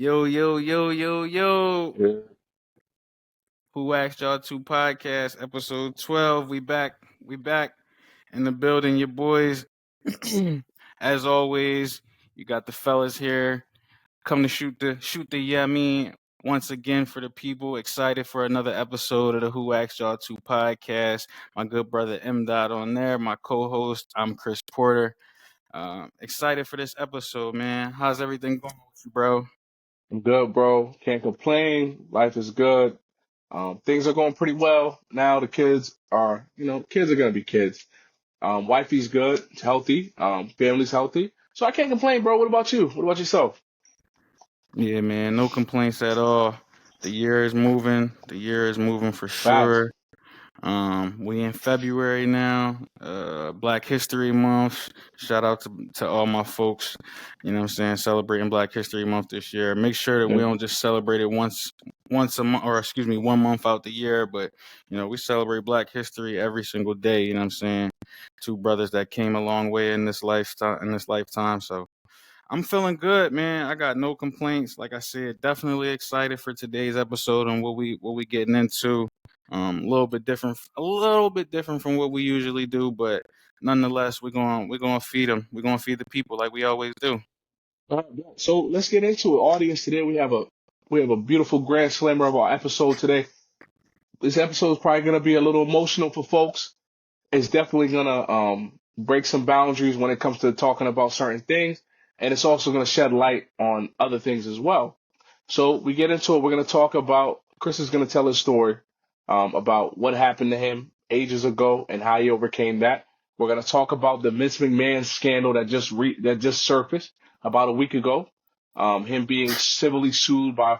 Yo, yo, yo, yo, yo. Yeah. Who Asked Y'all to podcast, episode 12. We back. We back in the building, your boys. As always, you got the fellas here. Come to shoot the yummy once again for the people. Excited for another episode of the Who Asked Y'all to podcast. My good brother M. Dot on there. My co-host, I'm Chris Porter. Excited for this episode, man. How's everything going with you, bro? I'm good, bro. Can't complain. Life is good. Things are going pretty well now. The kids are, kids are gonna be kids. Wifey's good, healthy. Family's healthy. So I can't complain, bro. What about you? What about yourself? Yeah, man, no complaints at all. The year is moving. The year is moving for Facts. sure. We in February now. Black History Month. Shout out to all my folks. You know what I'm saying? Celebrating Black History Month this year. Make sure that we Yeah. don't just celebrate it once a month, or excuse me, 1 month out the year, but we celebrate Black History every single day. You know what I'm saying? Two brothers that came a long way in this lifetime. So I'm feeling good, man. I got no complaints. Like I said, definitely excited for today's episode and what we getting into. A little bit different from what we usually do, but nonetheless, we're gonna feed them. We're gonna feed the people like we always do. So let's get into it, audience. Today we have a beautiful grand slammer of our episode today. This episode is probably gonna be a little emotional for folks. It's definitely gonna break some boundaries when it comes to talking about certain things, and it's also gonna shed light on other things as well. So we get into it. We're gonna talk about Chris is gonna tell his story about what happened to him ages ago and how he overcame that. We're gonna talk about the Vince McMahon scandal that just surfaced about a week ago. Him being civilly sued by a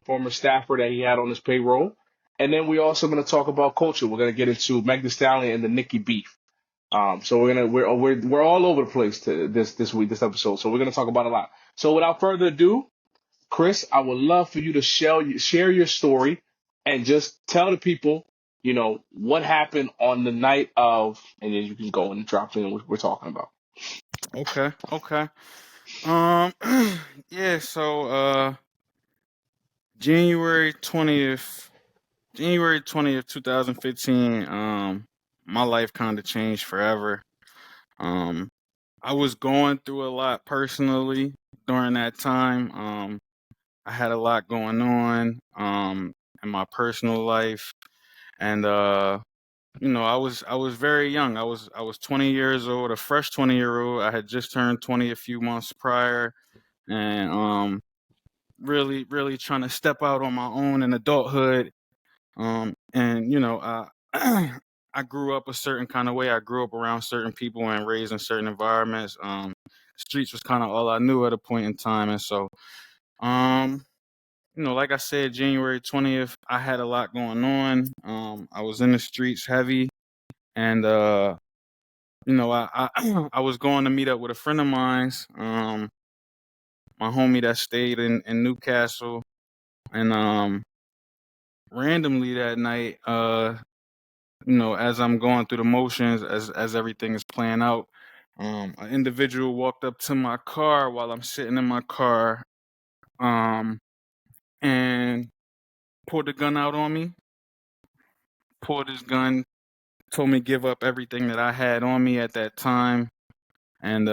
former staffer that he had on his payroll. And then we're also going to talk about culture. We're going to get into Meg Thee Stallion and the Nicki beef. So we're all over the place this week, this episode. So we're gonna talk about a lot. So without further ado, Chris, I would love for you to share your story and just tell the people, what happened on the night of, and then you can go and drop in what we're talking about. Okay, okay. Um, yeah. So, January 20th, January 20th, 2015. My life kind of changed forever. Um, I was going through a lot personally during that time. I had a lot going on in my personal life, and I was very young. I was 20 years old, a fresh 20-year-old. I had just turned 20 a few months prior, and really really trying to step out on my own in adulthood. And I I grew up a certain kind of way. I grew up around certain people and raised in certain environments. Streets was kind of all I knew at a point in time, and so um like I said, January 20th, I had a lot going on. I was in the streets heavy, and I I was going to meet up with a friend of mine's, my homie that stayed in Newcastle, and randomly that night, as I'm going through the motions, as everything is playing out, an individual walked up to my car while I'm sitting in my car, um, and pulled a gun out on me. Pulled his gun, told me to give up everything that I had on me at that time, and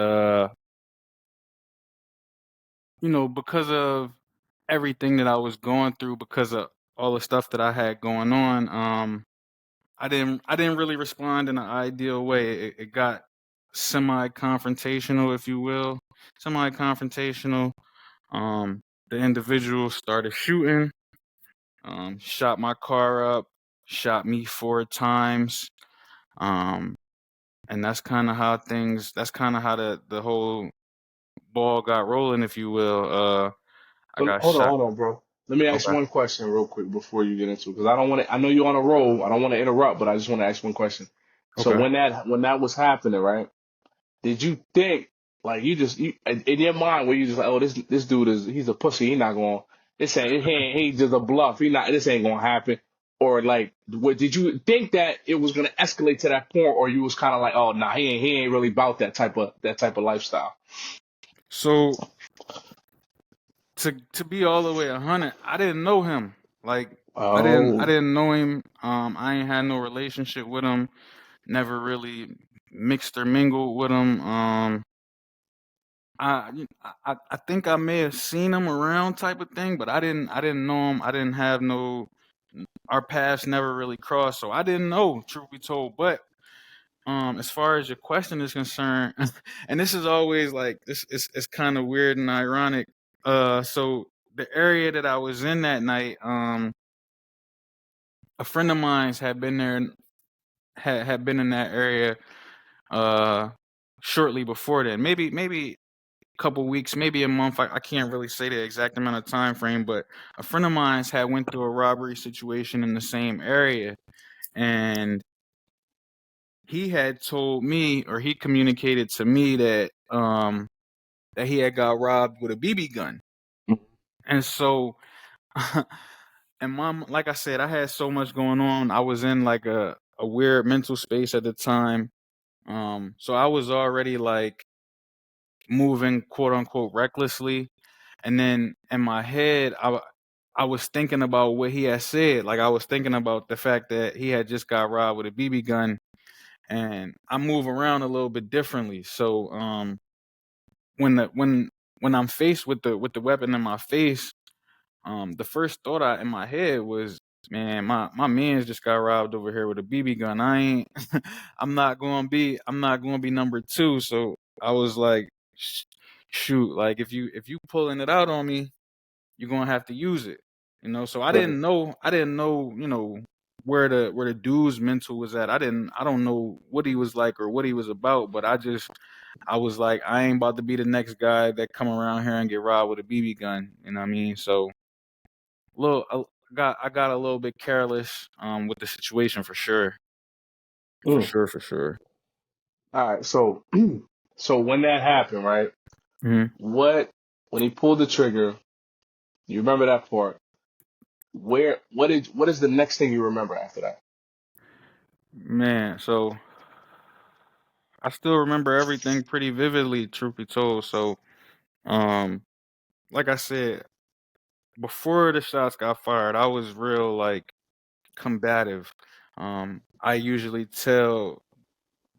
because of everything that I was going through, because of all the stuff that I had going on, I didn't really respond in an ideal way. It got semi-confrontational, if you will, semi-confrontational. Um, the individual started shooting, shot my car up, shot me 4 times, um, and that's kind of how the whole ball got rolling, if you will. I So got hold on, shot. hold on, bro. Let me ask Okay. one question real quick before you get into it, because I don't want to. I know you're on a roll. I don't want to interrupt, but I just want to ask one question. So Okay. when that was happening, right? Did you think like in your mind were you just like, oh, this dude he's a pussy, he not going, this ain't he just a bluff, this ain't gonna happen, or like what did you think that it was gonna escalate to that point, or you was kind of like, oh nah, he ain't really about that type of lifestyle. So to be all the way 100, I didn't know him. Like I Oh. didn't know him. I ain't had no relationship with him. Never really mixed or mingled with him. I think I may have seen him around type of thing, but I didn't know him. I didn't have no our paths never really crossed, so I didn't know, truth be told. But as far as your question is concerned, and this is always like this is it's kind of weird and ironic. So the area that I was in that night, a friend of mine's had been there, had been in that area uh shortly before then. Maybe couple weeks, maybe a month. I can't really say the exact amount of time frame, but a friend of mine's had went through a robbery situation in the same area, and he had told me, or he communicated to me that he had got robbed with a BB gun, and so. And mom, like I said, I had so much going on. I was in like a weird mental space at the time. So I was already like moving quote unquote recklessly. And then in my head, I was thinking about what he had said. Like I was thinking about the fact that he had just got robbed with a BB gun, and I move around a little bit differently. So when the when I'm faced with the weapon in my face, the first thought in my head was, man, my man's just got robbed over here with a BB gun. I ain't I'm not gonna be number two. So I was like, shoot, like if you pulling it out on me, you're gonna have to use it. So Right. I didn't know, where the dude's mental was at. I don't know what he was like or what he was about, but I was like, I ain't about to be the next guy that come around here and get robbed with a BB gun. You know what I mean? So I got a little bit careless with the situation for sure. For Mm. sure, for sure. All right. So, so when that happened, right? Hmm. What when he pulled the trigger? You remember that part? What is the next thing you remember after that? Man, so I still remember everything pretty vividly, truth be told. So um like I said, before the shots got fired, I was real like combative. I usually tell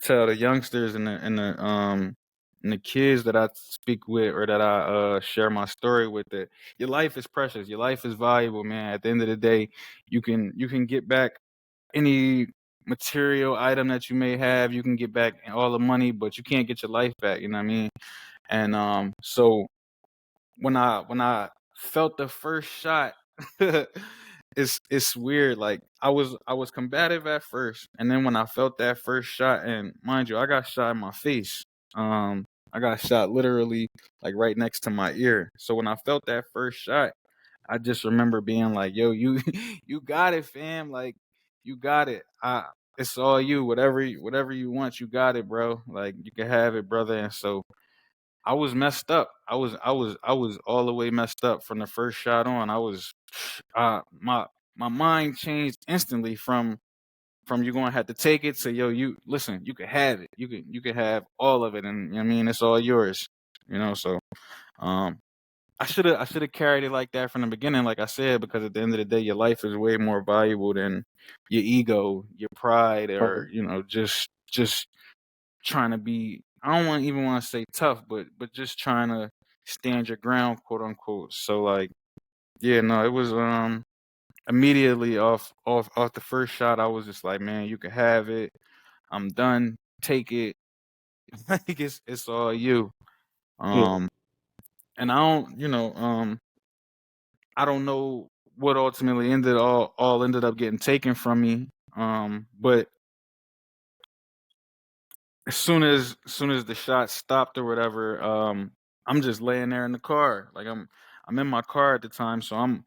the youngsters and the kids that I speak with or that I share my story with that your life is precious. Your life is valuable, man. At the end of the day, you can get back any material item that you may have. You can get back all the money, but you can't get your life back. You know what I mean? And so when I felt the first shot, it's weird. Like I was combative at first, and then when I felt that first shot, and mind you, I got shot in my face. I got shot literally like right next to my ear. So when I felt that first shot, I just remember being like, "Yo, you you got it, fam. Like you got it. It's all you. Whatever you want, you got it, bro. Like you can have it, brother." And so I was messed up. I was all the way messed up from the first shot on. I was my mind changed instantly from you're gonna have to take it to yo, you listen, you can have it. You can have all of it, and you know what I mean, it's all yours. So um I should have carried it like that from the beginning, like I said, because at the end of the day your life is way more valuable than your ego, your pride, Right. or just trying to be, I don't even want to say tough, but just trying to stand your ground, quote unquote. So like, yeah, no, it was immediately off the first shot, I was just like, man, you can have it. I'm done. Take it. Like it's all you. Yeah. Um and I don't, I don't know what ultimately all ended up getting taken from me. But as soon as the shot stopped or whatever, I'm just laying there in the car. Like I'm in my car at the time, so I'm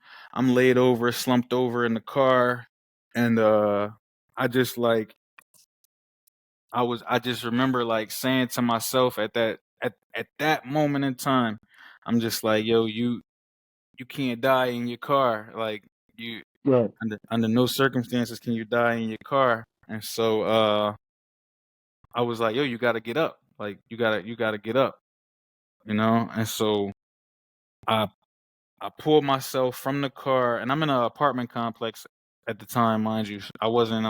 laid over, slumped over in the car, and I just like I just remember like saying to myself at that moment in time, I'm just like, yo, you can't die in your car. Like you Right. under no circumstances can you die in your car. And so I was like, yo, you gotta get up. Like you gotta get up. And so I I pulled myself from the car, and I'm in an apartment complex at the time, mind you. I wasn't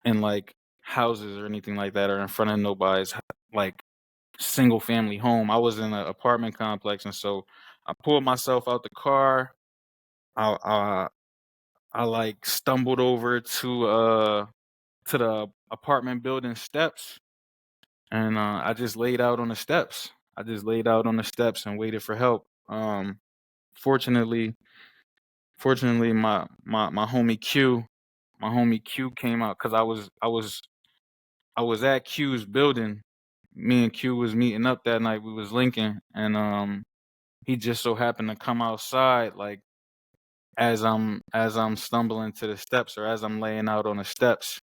in like houses or anything like that, or in front of nobody's like single family home. I was in an apartment complex, and so I pulled myself out the car. I I like stumbled over to the apartment building steps, and I just laid out on the steps. I just laid out on the steps and waited for help. Fortunately, fortunately, my homie Q came out because I was at Q's building. Me and Q was meeting up that night. We was linking, and he just so happened to come outside like as I'm stumbling to the steps or as I'm laying out on the steps.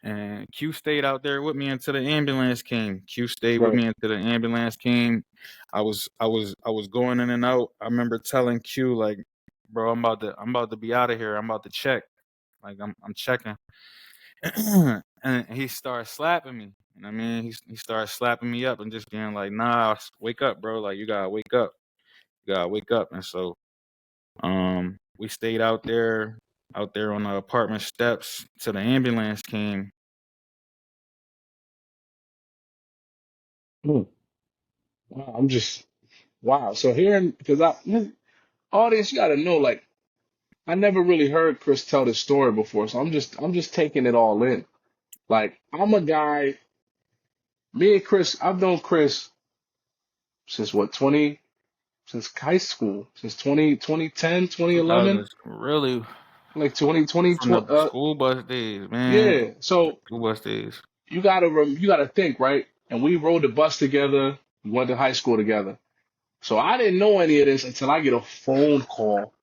And Q stayed out there with me until the ambulance came. Q stayed with Right. me until the ambulance came. I was going in and out. I remember telling Q like, bro, I'm about to be out of here. I'm about to check. Like I'm checking. And he started slapping me. You know what I mean? He started slapping me up and just being like, nah, wake up, bro. Like you gotta wake up. You gotta wake up. And so we stayed out there on the apartment steps till the ambulance came. Hmm. Wow, I'm just wow. So hearing because audience, you got to know like I never really heard Chris tell this story before, so I'm just taking it all in. Like I'm a guy, me and Chris, I've known Chris since what 20 since high school, since 2010, I 2011, was really like 2020, from the school bus days, man. yeah. So School bus days. you gotta think, right? And we rode the bus together, we went to high school together. So I didn't know any of this until I get a phone call.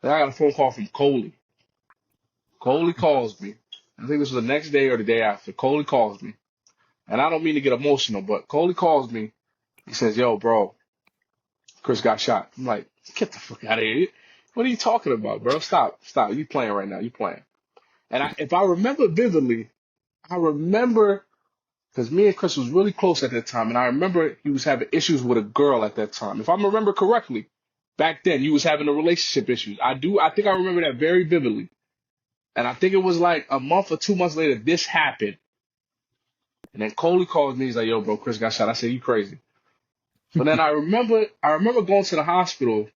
Then I got a phone call from Coley. Coley calls me. I think this was the next day or the day after. Coley calls me. And I don't mean to get emotional, but Coley calls me. He says, yo, bro, Chris got shot. I'm like, get the fuck out of here. What are you talking about, bro? Stop. Stop. You playing right now. You playing. And if I remember vividly, I remember because me and Chris was really close at that time. And I remember he was having issues with a girl at that time. If I remember correctly, back then you was having a relationship issues. I think I remember that very vividly. And I think it was like a month or 2 months later, this happened. And then Coley calls me. He's like, "Yo, bro, Chris got shot." I said, "You crazy?" So then I remember going to the hospital.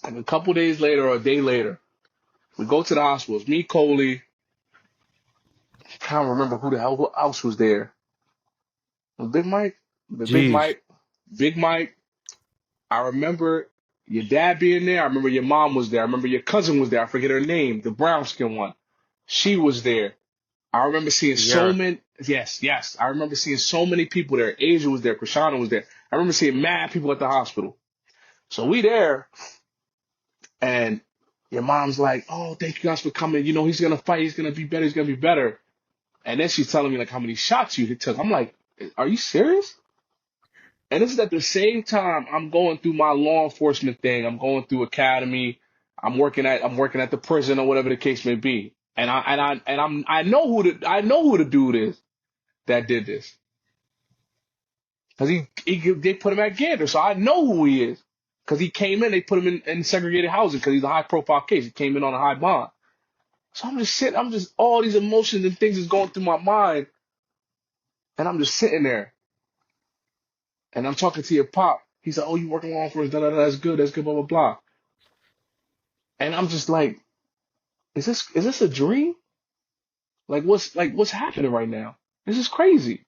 Like a couple days later or a day later, we go to the hospital. It's me, Coley. I can't remember who the hell who else was there. Big Mike, the Big Jeez. Mike, Big Mike. I remember your dad being there. I remember your mom was there. I remember your cousin was there. I forget her name, the brown skin one. She was there. I remember seeing so Yeah. many. Yes, yes. I remember seeing so many people there. Asia was there. Krishana was there. I remember seeing mad people at the hospital. So we there, and your mom's like, "Oh, thank you guys for coming. You know, he's gonna fight. He's gonna be better. He's gonna be better." And then she's telling me like how many shots you took. I'm like, "Are you serious?" And this is at the same time I'm going through my law enforcement thing. I'm going through academy. I'm working at the prison or whatever the case may be. I know who the dude is that did this. Because they put him at Gander, so I know who he is. Because he came in, they put him in segregated housing because he's a high profile case. He came in on a high bond. So I'm just sitting, all these emotions and things is going through my mind, and I'm just sitting there, and I'm talking to your pop. He's like, "Oh, you working long for us? Da da da. That's good, blah blah blah." And I'm just like, is this a dream? What's happening right now? This is crazy.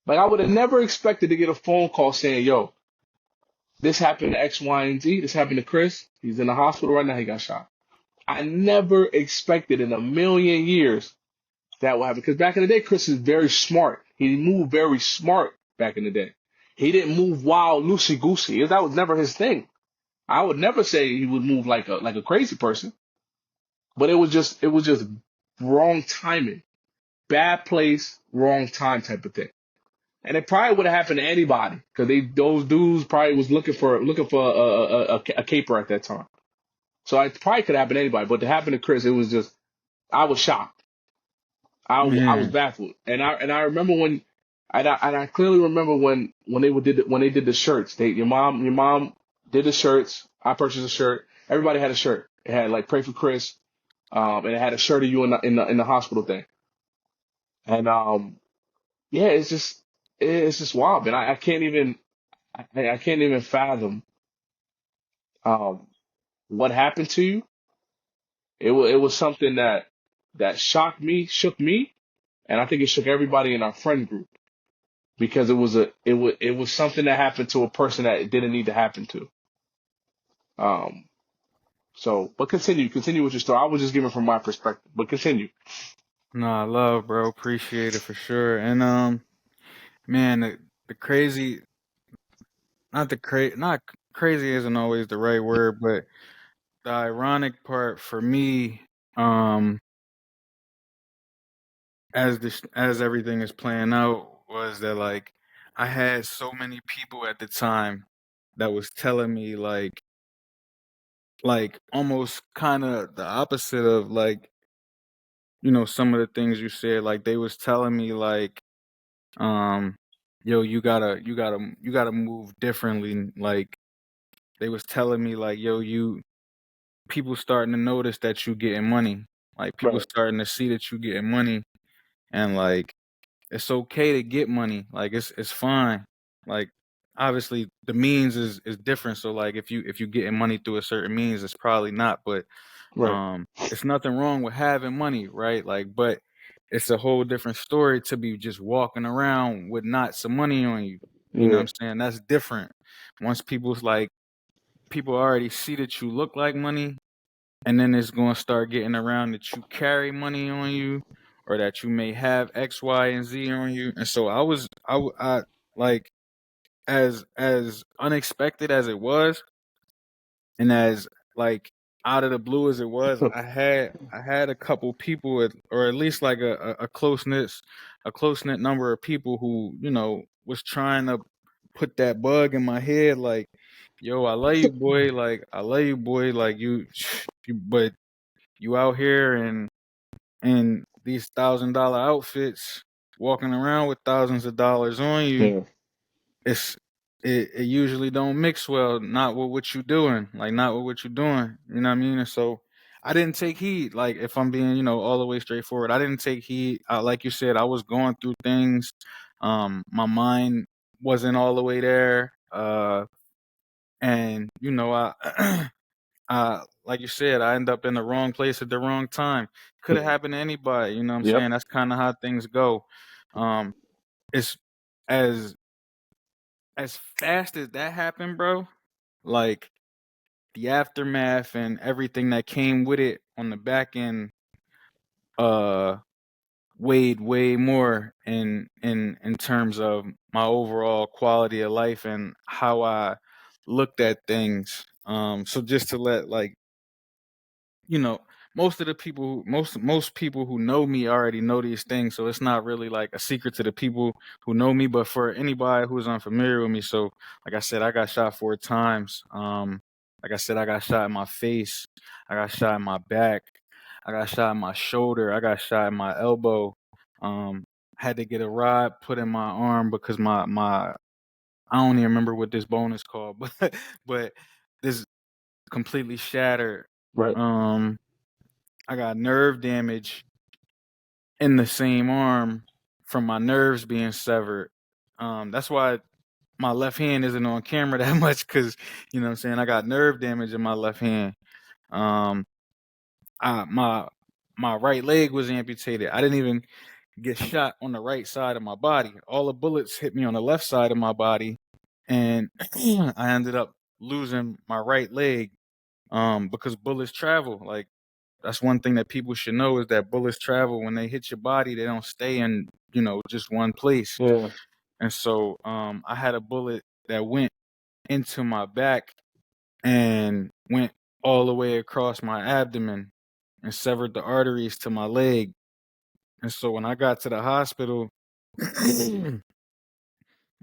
Like I would have never expected to get a phone call saying, "Yo, this happened to X, Y, and Z. This happened to Chris. He's in the hospital right now. He got shot." I never expected in a million years that would happen. Because back in the day, Chris is very smart. He moved very smart back in the day. He didn't move wild, loosey goosey. That was never his thing. I would never say he would move like a crazy person. But it was just wrong timing, bad place, wrong time type of thing. And it probably would have happened to anybody because those dudes probably was looking for a caper at that time. So it probably could happen to anybody, but to happen to Chris, it was just I was shocked. I was Man. baffled, and I remember when I clearly remember when they did the shirts. Your mom did the shirts. I purchased a shirt. Everybody had a shirt. It had like "Pray for Chris," and it had a shirt of you in the hospital thing. And yeah, it's just wild, man. I can't even I can't even fathom um what happened to you. It was something that shook me, and I think it shook everybody in our friend group because it was something that happened to a person that it didn't need to happen to. Um, but continue with your story. I was just giving from my perspective, but continue. Nah, love, bro. Appreciate it for sure. And man, the crazy, not crazy isn't always the right word, but the ironic part for me, um, as everything is playing out, was that like I had so many people at the time that was telling me like almost kind of the opposite of like some of the things you said. Like they was telling me like um yo, you gotta move differently. Like they was telling me like, yo, you people starting to notice that you getting money. Like people Right. starting to see that you getting money, and like it's okay to get money. Like it's fine. Like obviously the means is different. So like if you getting money through a certain means, it's probably not. But Right. it's nothing wrong with having money, right? Like, but it's a whole different story to be just walking around with not some money on you. You know what Yeah. I'm saying? That's different. Once people already see that you look like money, and then it's going to start getting around that you carry money on you, or that you may have X, Y, and Z on you. And so I like as unexpected as it was, and as like out of the blue as it was, I had a couple people or at least like a close knit number of people who was trying to put that bug in my head, like, yo, I love you, boy, like I love you, boy, like but you out here in these $1,000 outfits, walking around with thousands of dollars on you. Yeah. it's it usually don't mix well, not with what you doing, like not with what you're doing. You know what I mean? And so I didn't take heed. Like if I'm being, all the way straightforward, I didn't take heed. Like you said, I was going through things. My mind wasn't all the way there. And I like you said, I end up in the wrong place at the wrong time. Could have Yeah. happened to anybody, you know what I'm Yep. saying? That's kind of how things go. Um it's as as fast as that happened, bro, like the aftermath and everything that came with it on the back end uh weighed way more in terms of my overall quality of life and how I looked at things. So just to let like you know, most of the people, most people who know me already know these things, so it's not really like a secret to the people who know me. But for anybody who's unfamiliar with me, so like I said, I got shot 4 times. Like I said, I got shot in my face, I got shot in my back, I got shot in my shoulder, I got shot in my elbow. Had to get a rod put in my arm because my I don't even remember what this bone is called, but this completely shattered. Right. Um, I got nerve damage in the same arm from my nerves being severed. That's why my left hand isn't on camera that much because what I'm saying, I got nerve damage in my left hand. Um, my right leg was amputated. I didn't even get shot on the right side of my body. All the bullets hit me on the left side of my body, and I ended up losing my right leg because bullets travel. Like that's one thing that people should know is that bullets travel. When they hit your body, they don't stay in, just one place. Yeah. And so I had a bullet that went into my back and went all the way across my abdomen and severed the arteries to my leg. And so when I got to the hospital, when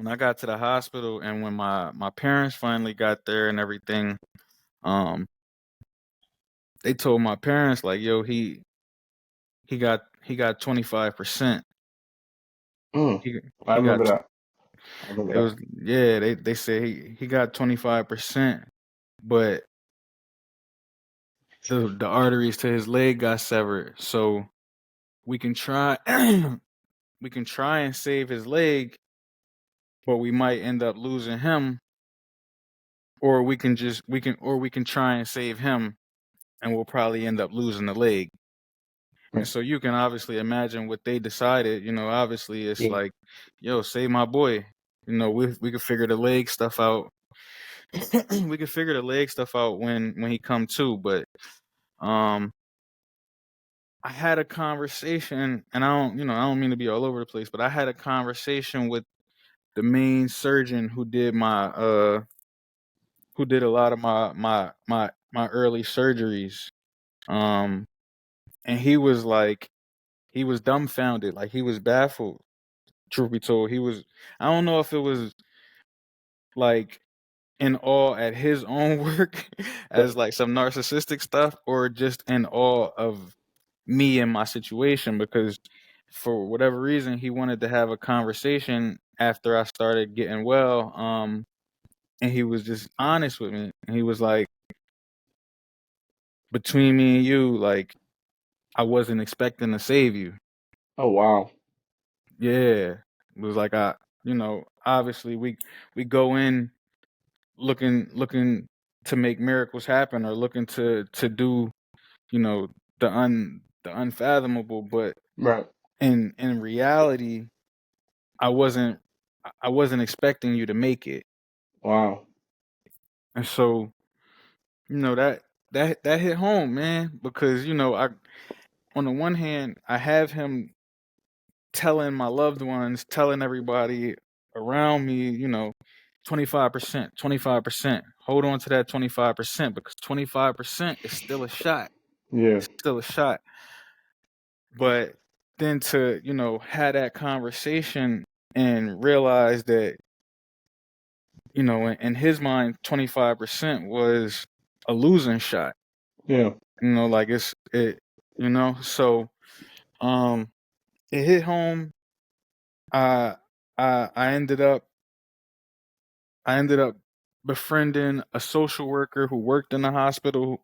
I got to the hospital and when my parents finally got there and everything, um, they told my parents like, yo, he got 25%. Mm. He I he got remember that. I remember it that. was yeah, they said he got 25%. but the arteries to his leg got severed. So we can try we can try and save his leg, but we might end up losing him, or we can try and save him and we'll probably end up losing the leg. And Right. so you can obviously imagine what they decided. Obviously it's Yeah. like, yo, save my boy. We could figure the leg stuff out. We could figure the leg stuff out when he come to. But um, I had a conversation, and I don't mean to be all over the place, but I had a conversation with the main surgeon who did a lot of my early surgeries. Um, and he was dumbfounded, like he was baffled. Truth be told, I don't know if it was like in awe at his own work as Right. like some narcissistic stuff, or just in awe of me and my situation, because for whatever reason he wanted to have a conversation after I started getting well. And he was just honest with me, and he was like, between me and you, like, I wasn't expecting to save you. Oh wow. Yeah. It was like, obviously we go in looking to make miracles happen, or looking to do, you know, the unfathomable, but Right. in reality, I wasn't I wasn't expecting you to make it. Wow. And so, that hit home, man, because I on the one hand, I have him telling my loved ones, telling everybody around me, 25%, 25%. Hold on to that 25%, because 25% is still a shot. Yeah. It's still a shot. But then to, have that conversation and realize that, in his mind, 25% was a losing shot. Yeah. Like so um it hit home. I I ended up I ended up befriending a social worker who worked in the hospital,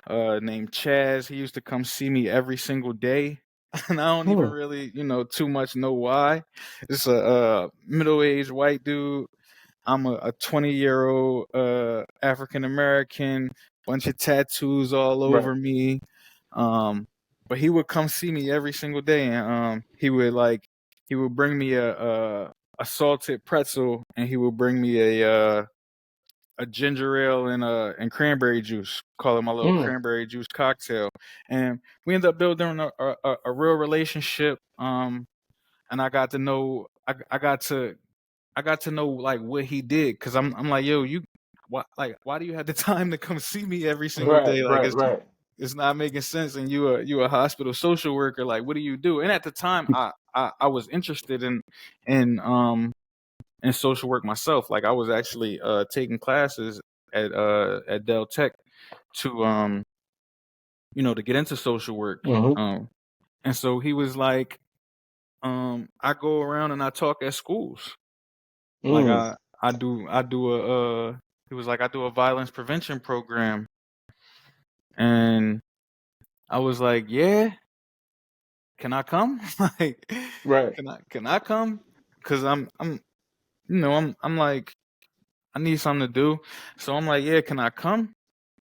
named Chaz. He used to come see me every single day. And I don't even Hmm. really, too much know why. It's a middle-aged white dude. I'm a 20-year-old African American, bunch of tattoos all Right. over me. Um, but he would come see me every single day, and he would bring me a salted pretzel, and he would bring me a ginger ale and cranberry juice. Call it my little Hmm. cranberry juice cocktail, and we ended up building a real relationship. And I got to know I got to know like what he did, because I'm like, yo, why do you have the time to come see me every single Right. day? Like Right. Right. it's not making sense. And you a hospital social worker, like what do you do? And at the time, I was interested in social work myself. Like I was actually taking classes at Del Tech to to get into social work. Mm-hmm. And so he was like, I go around and I talk at schools. Like Mm. I do he was like, I do a violence prevention program. And I was like, yeah, can I come? Like, Right. can I come? Cause I'm I'm like, I need something to do. So I'm like, yeah, can I come?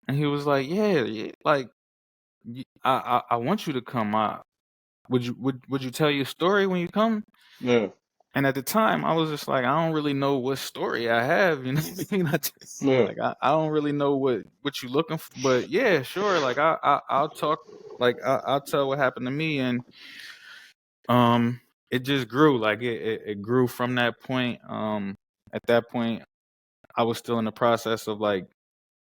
And he was like, yeah, yeah, like I want you to come. Would you tell your story when you come? Yeah. And at the time, I was just like, I don't really know what story I have, what I mean? Yeah. Like I don't really know what you looking for, but yeah, sure. Like I'll talk, like I'll tell what happened to me, and um, it just grew. Like it grew from that point. At that point, I was still in the process of like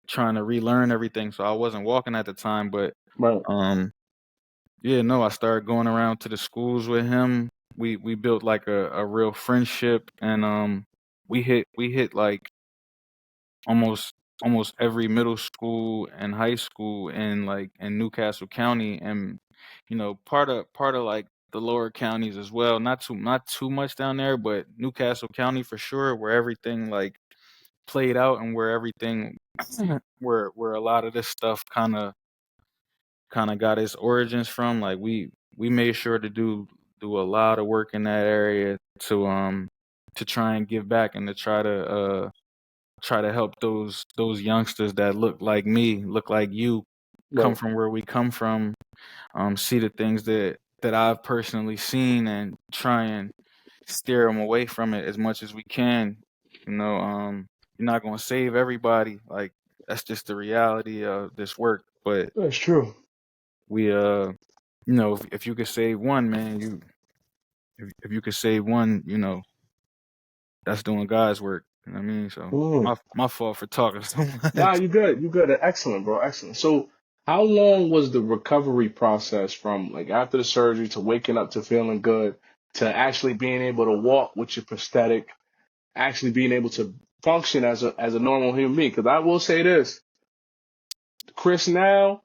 trying to relearn everything, so I wasn't walking at the time, but Right. um, yeah, no, I started going around to the schools with him. We built like a real friendship, and we hit like almost almost every middle school and high school in like in Newcastle County, and part of like the lower counties as well. Not too much down there, but Newcastle County for sure, where everything like played out and where everything where a lot of this stuff kind of got its origins from. Like we made sure to do a lot of work in that area to try and give back and to try to help those youngsters that look like me, look like you, come Right. from where we come from, see the things that I've personally seen and try and steer them away from it as much as we can. You know, you're not gonna save everybody. Like that's just the reality of this work. But That's true. we, you know, if you could save one, man, if you could save one, you know, that's doing God's work. You know what I mean? So Mm. my fault for talking so Nah, much. you good. You good. Excellent, bro. Excellent. So, how long was the recovery process from like after the surgery to waking up to feeling good to actually being able to walk with your prosthetic, actually being able to function as a normal human being? Because I will say this, Chris, now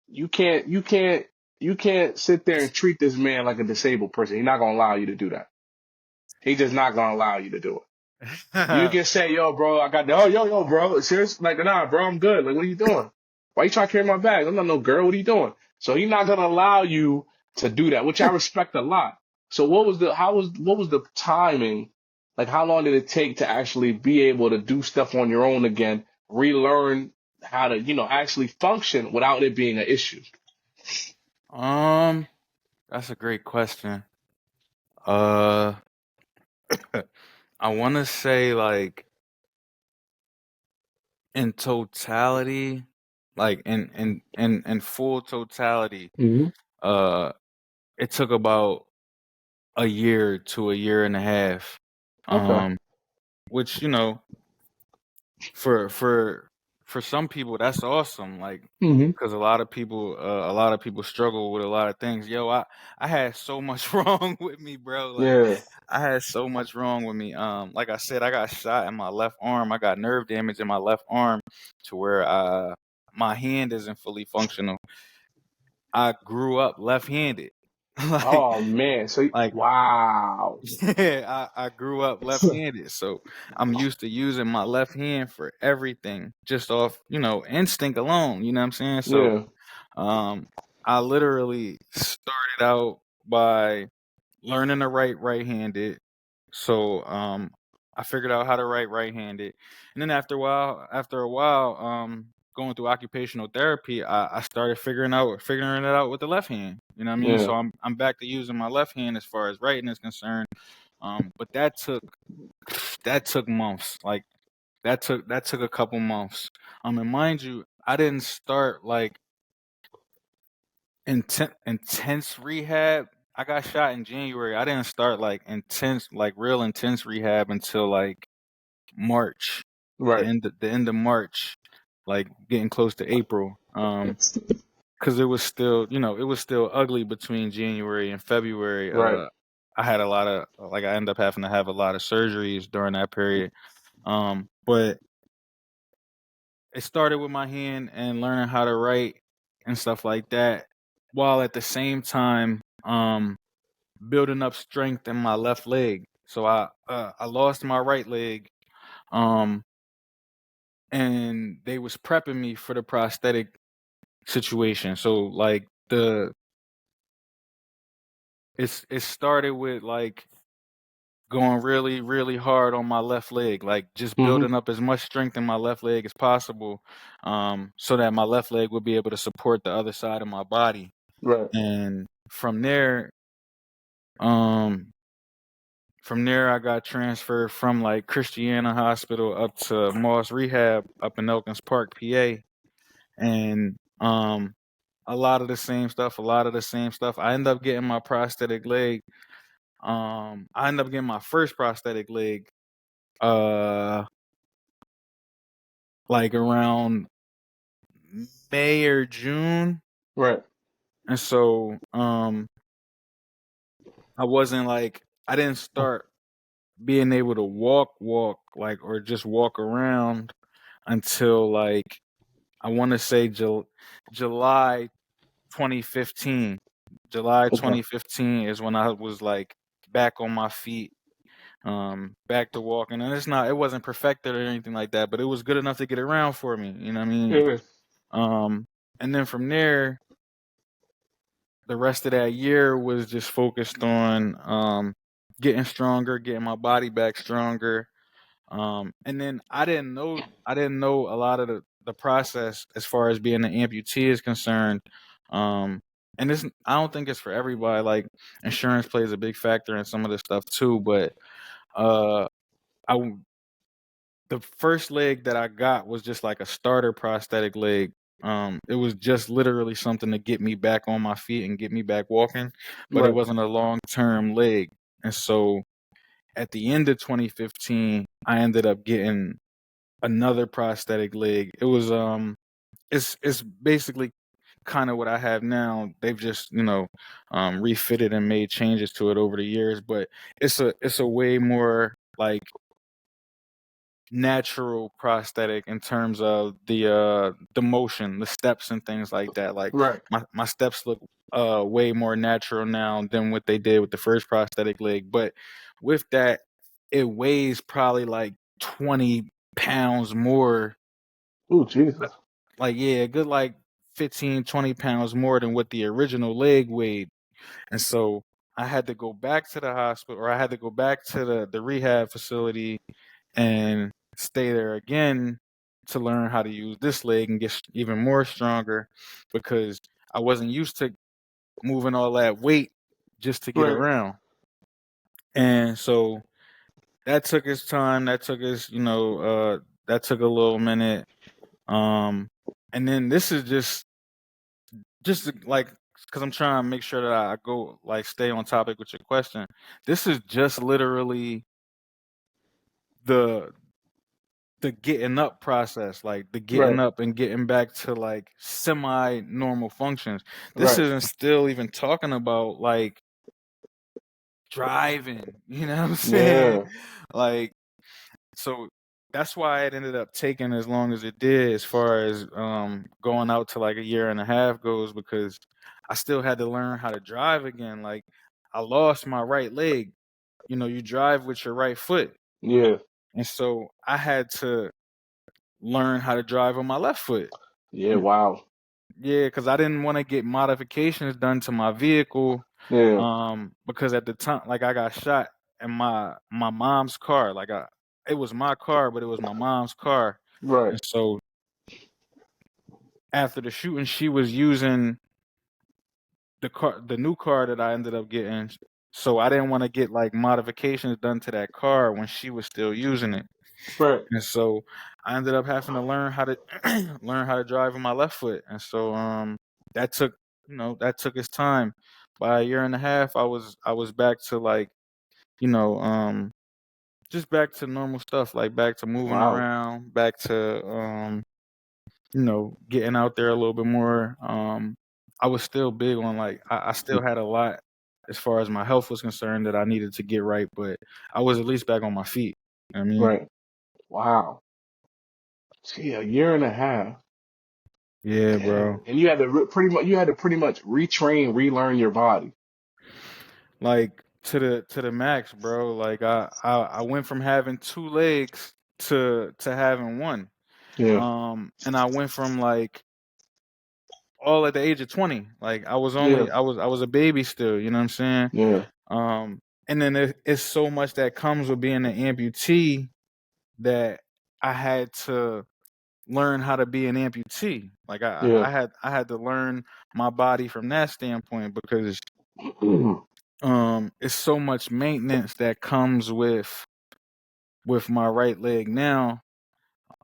you can't sit there and treat this man like a disabled person. He's not gonna allow you to do that. He's just not gonna allow you to do it. You can say, yo, bro, I got the, oh, yo, bro. Serious? Like, nah, bro, I'm good. Like, what are you doing? Why you trying to carry my bag? I'm not no girl. What are you doing? So he's not gonna allow you to do that, which I respect a lot. So what was the timing? Like, how long did it take to actually be able to do stuff on your own again, relearn how to, actually function without it being an issue? um, that's a great question. Uh, I want to say like in totality, like in full totality, Hmm. uh, it took about a year to a year and a half. Okay. Um, which you know, for for for some people that's awesome. Like, Hmm. because a lot of people struggle with a lot of things. Yo, I had so much wrong with me, bro. Like, Yeah. I had so much wrong with me. Like I said, I got shot in my left arm. I got nerve damage in my left arm to where my hand isn't fully functional. I grew up left-handed. like Oh man. So like wow. yeah, I grew up left-handed, so I'm used to using my left hand for everything, just off, you know, instinct alone. You know what I'm saying? So, Yeah. um, I literally started out by learning to write right-handed. So, I figured out how to write right-handed, and then after a while, going through occupational therapy, I started figuring it out with the left hand. You know what I mean? Yeah. So I'm back to using my left hand as far as writing is concerned. But that took months. Like that took a couple months. And mind you, I didn't start like intense rehab. I got shot in January. I didn't start like real intense rehab until like March, Right. the end of March, like getting close to April. Because it was still, you know, it was still ugly between January and February. Right. I had a lot of like I ended up having to have a lot of surgeries during that period. But it started with my hand and learning how to write and stuff like that, while at the same time building up strength in my left leg. So I lost my right leg, um, and they was prepping me for the prosthetic situation. So like it started with like going really, really hard on my left leg, like just Hmm. building up as much strength in my left leg as possible, so that my left leg would be able to support the other side of my body. Right. And um, from there, I got transferred from like Christiana Hospital up to Moss Rehab up in Elkins Park, PA, and a lot of the same stuff. I ended up getting my prosthetic leg. I ended up getting my first prosthetic leg uh like around May or June. Right. And so I wasn't like I didn't start being able to walk like or just walk around until like I want to say July 2015. July Okay. 2015 is when I was like back on my feet. back to walking. And it wasn't perfected or anything like that, but it was good enough to get around for me. You know what I mean? Yeah. And then from there, the rest of that year was just focused on getting stronger, getting my body back stronger. And then I didn't know a lot of the process as far as being an amputee is concerned. Um, and this I don't think it's for everybody. Like insurance plays a big factor in some of this stuff too. But uh, I the first leg that I got was just like a starter prosthetic leg. It was just literally something to get me back on my feet and get me back walking, but it Right. wasn't a long term leg. And so at the end of 2015, I ended up getting another prosthetic leg. It's basically kind of what I have now. They've just refitted and made changes to it over the years, but it's a way more like natural prosthetic in terms of the motion, the steps and things like that. Like Right. my steps look way more natural now than what they did with the first prosthetic leg. But with that, it weighs probably like 20 pounds more. Oh, Jesus. Like yeah, a good like 15, 20 pounds more than what the original leg weighed. And so I had to go back to the hospital, or I had to go back to the rehab facility and stay there again to learn how to use this leg and get even more stronger, because I wasn't used to moving all that weight just to get Right. around. And so that took its time. That took a little minute. Um, and then this is like, because I'm trying to make sure that I go like stay on topic with your question. This is just literally the the getting up process, like the getting Right. up and getting back to like semi normal functions. This Right. isn't still even talking about like driving, you know what I'm saying? Yeah. Like, so that's why it ended up taking as long as it did as far as going out to like a year and a half goes, because I still had to learn how to drive again. Like I lost my right leg. You drive with your right foot. Yeah. And so I had to learn how to drive on my left foot. Yeah. Wow. Yeah, because I didn't want to get modifications done to my vehicle, Yeah. because at the time, like I got shot in my mom's car. It was my car, but it was my mom's car, Right. and so after the shooting, she was using the new car that I ended up getting. So I didn't want to get like modifications done to that car when she was still using it. Right. And so I ended up having to learn how to learn how to drive on my left foot. And so that took that took its time. By a year and a half I was back to like, you know, just back to normal stuff, like back to moving Wow. around, back to getting out there a little bit more. I was still big on like I still had a lot as far as my health was concerned that I needed to get right, but I was at least back on my feet. You know what I mean? Right. Wow. See, a year and a half. Yeah, bro. Dang. And you had to pretty much retrain, relearn your body. Like to the max, bro. Like I went from having two legs to having one. Yeah. And I went from like all at the age of 20. Like Yeah. I was a baby still, you know what I'm saying? Yeah. Um and then it's so much that comes with being an amputee that I had to learn how to be an amputee. Like Yeah. I had to learn my body from that standpoint, because it's so much maintenance that comes with my right leg now,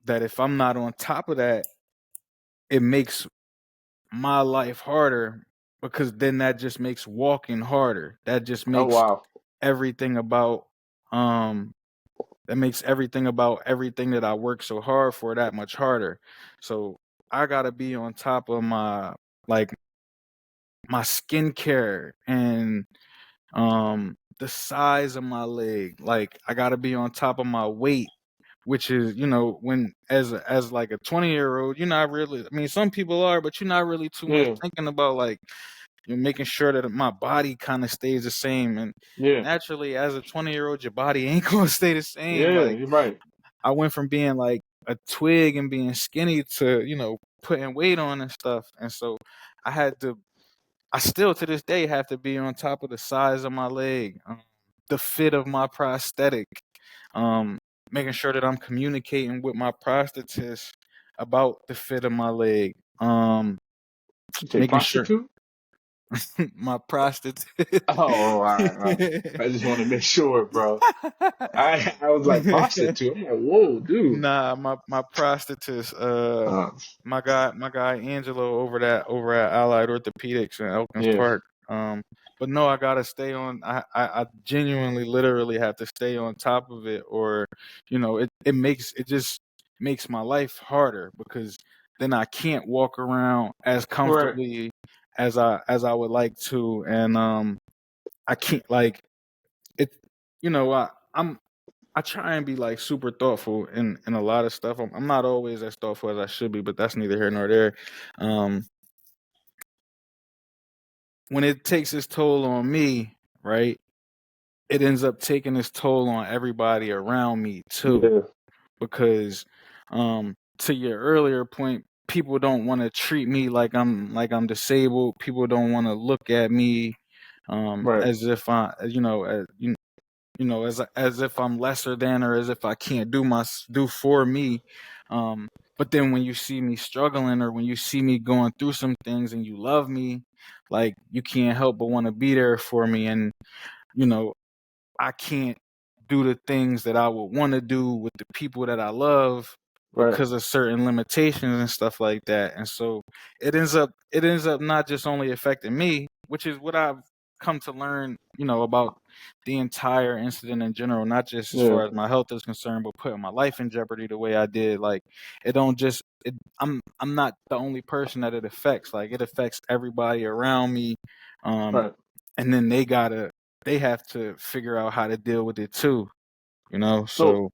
that if I'm not on top of that, it makes my life harder, because then that just makes walking harder. That just Oh, makes wow. everything about um everything that I work so hard for that much harder. So I gotta be on top of like my skincare and the size of my leg. Like I gotta be on top of my weight, which is, when as like a 20-year-old, you're not really, I mean some people are, but you're not really too much Yeah. thinking about like making sure that my body kind of stays the same. And Yeah. naturally, as a 20-year-old, your body ain't gonna stay the same. Yeah, Like you're right. I went from being like a twig and being skinny to, putting weight on and stuff. And so I had to, I still to this day have to be on top of the size of my leg, the fit of my prosthetic, um, making sure that I'm communicating with my prosthetist about the fit of my leg, You say making sure prostitute? my prosthetist. Oh, all right, all right. I just want to make sure, bro. I was like prostitute. I'm like, whoa, dude. Nah, my prosthetist, Uh, my guy Angelo over at Allied Orthopedics in Elkins yeah, Park. But no, I gotta stay on. I genuinely, literally have to stay on top of it, or it just makes my life harder because then I can't walk around as right. comfortably as I would like to, and I can't like it. I try and be like super thoughtful in a lot of stuff. I'm not always as thoughtful as I should be, but that's neither here nor there. Um, when it takes its toll on me, right, it ends up taking its toll on everybody around me too. Yeah, Because to your earlier point, people don't want to treat me like I'm disabled. People don't want to look at me right. as if as if I'm lesser than, or as if I can't do for me. But then when you see me struggling, or when you see me going through some things and you love me, like you can't help but want to be there for me. And you know, I can't do the things that I would want to do with the people that I love Right. because of certain limitations and stuff like that. And so it ends up not just only affecting me, which is what I've come to learn, about the entire incident in general, not just as Yeah, far as my health is concerned, but putting my life in jeopardy the way I did. Like it don't just it, I'm not the only person that it affects. Like it affects everybody around me. Um right. and then they have to figure out how to deal with it too, So, so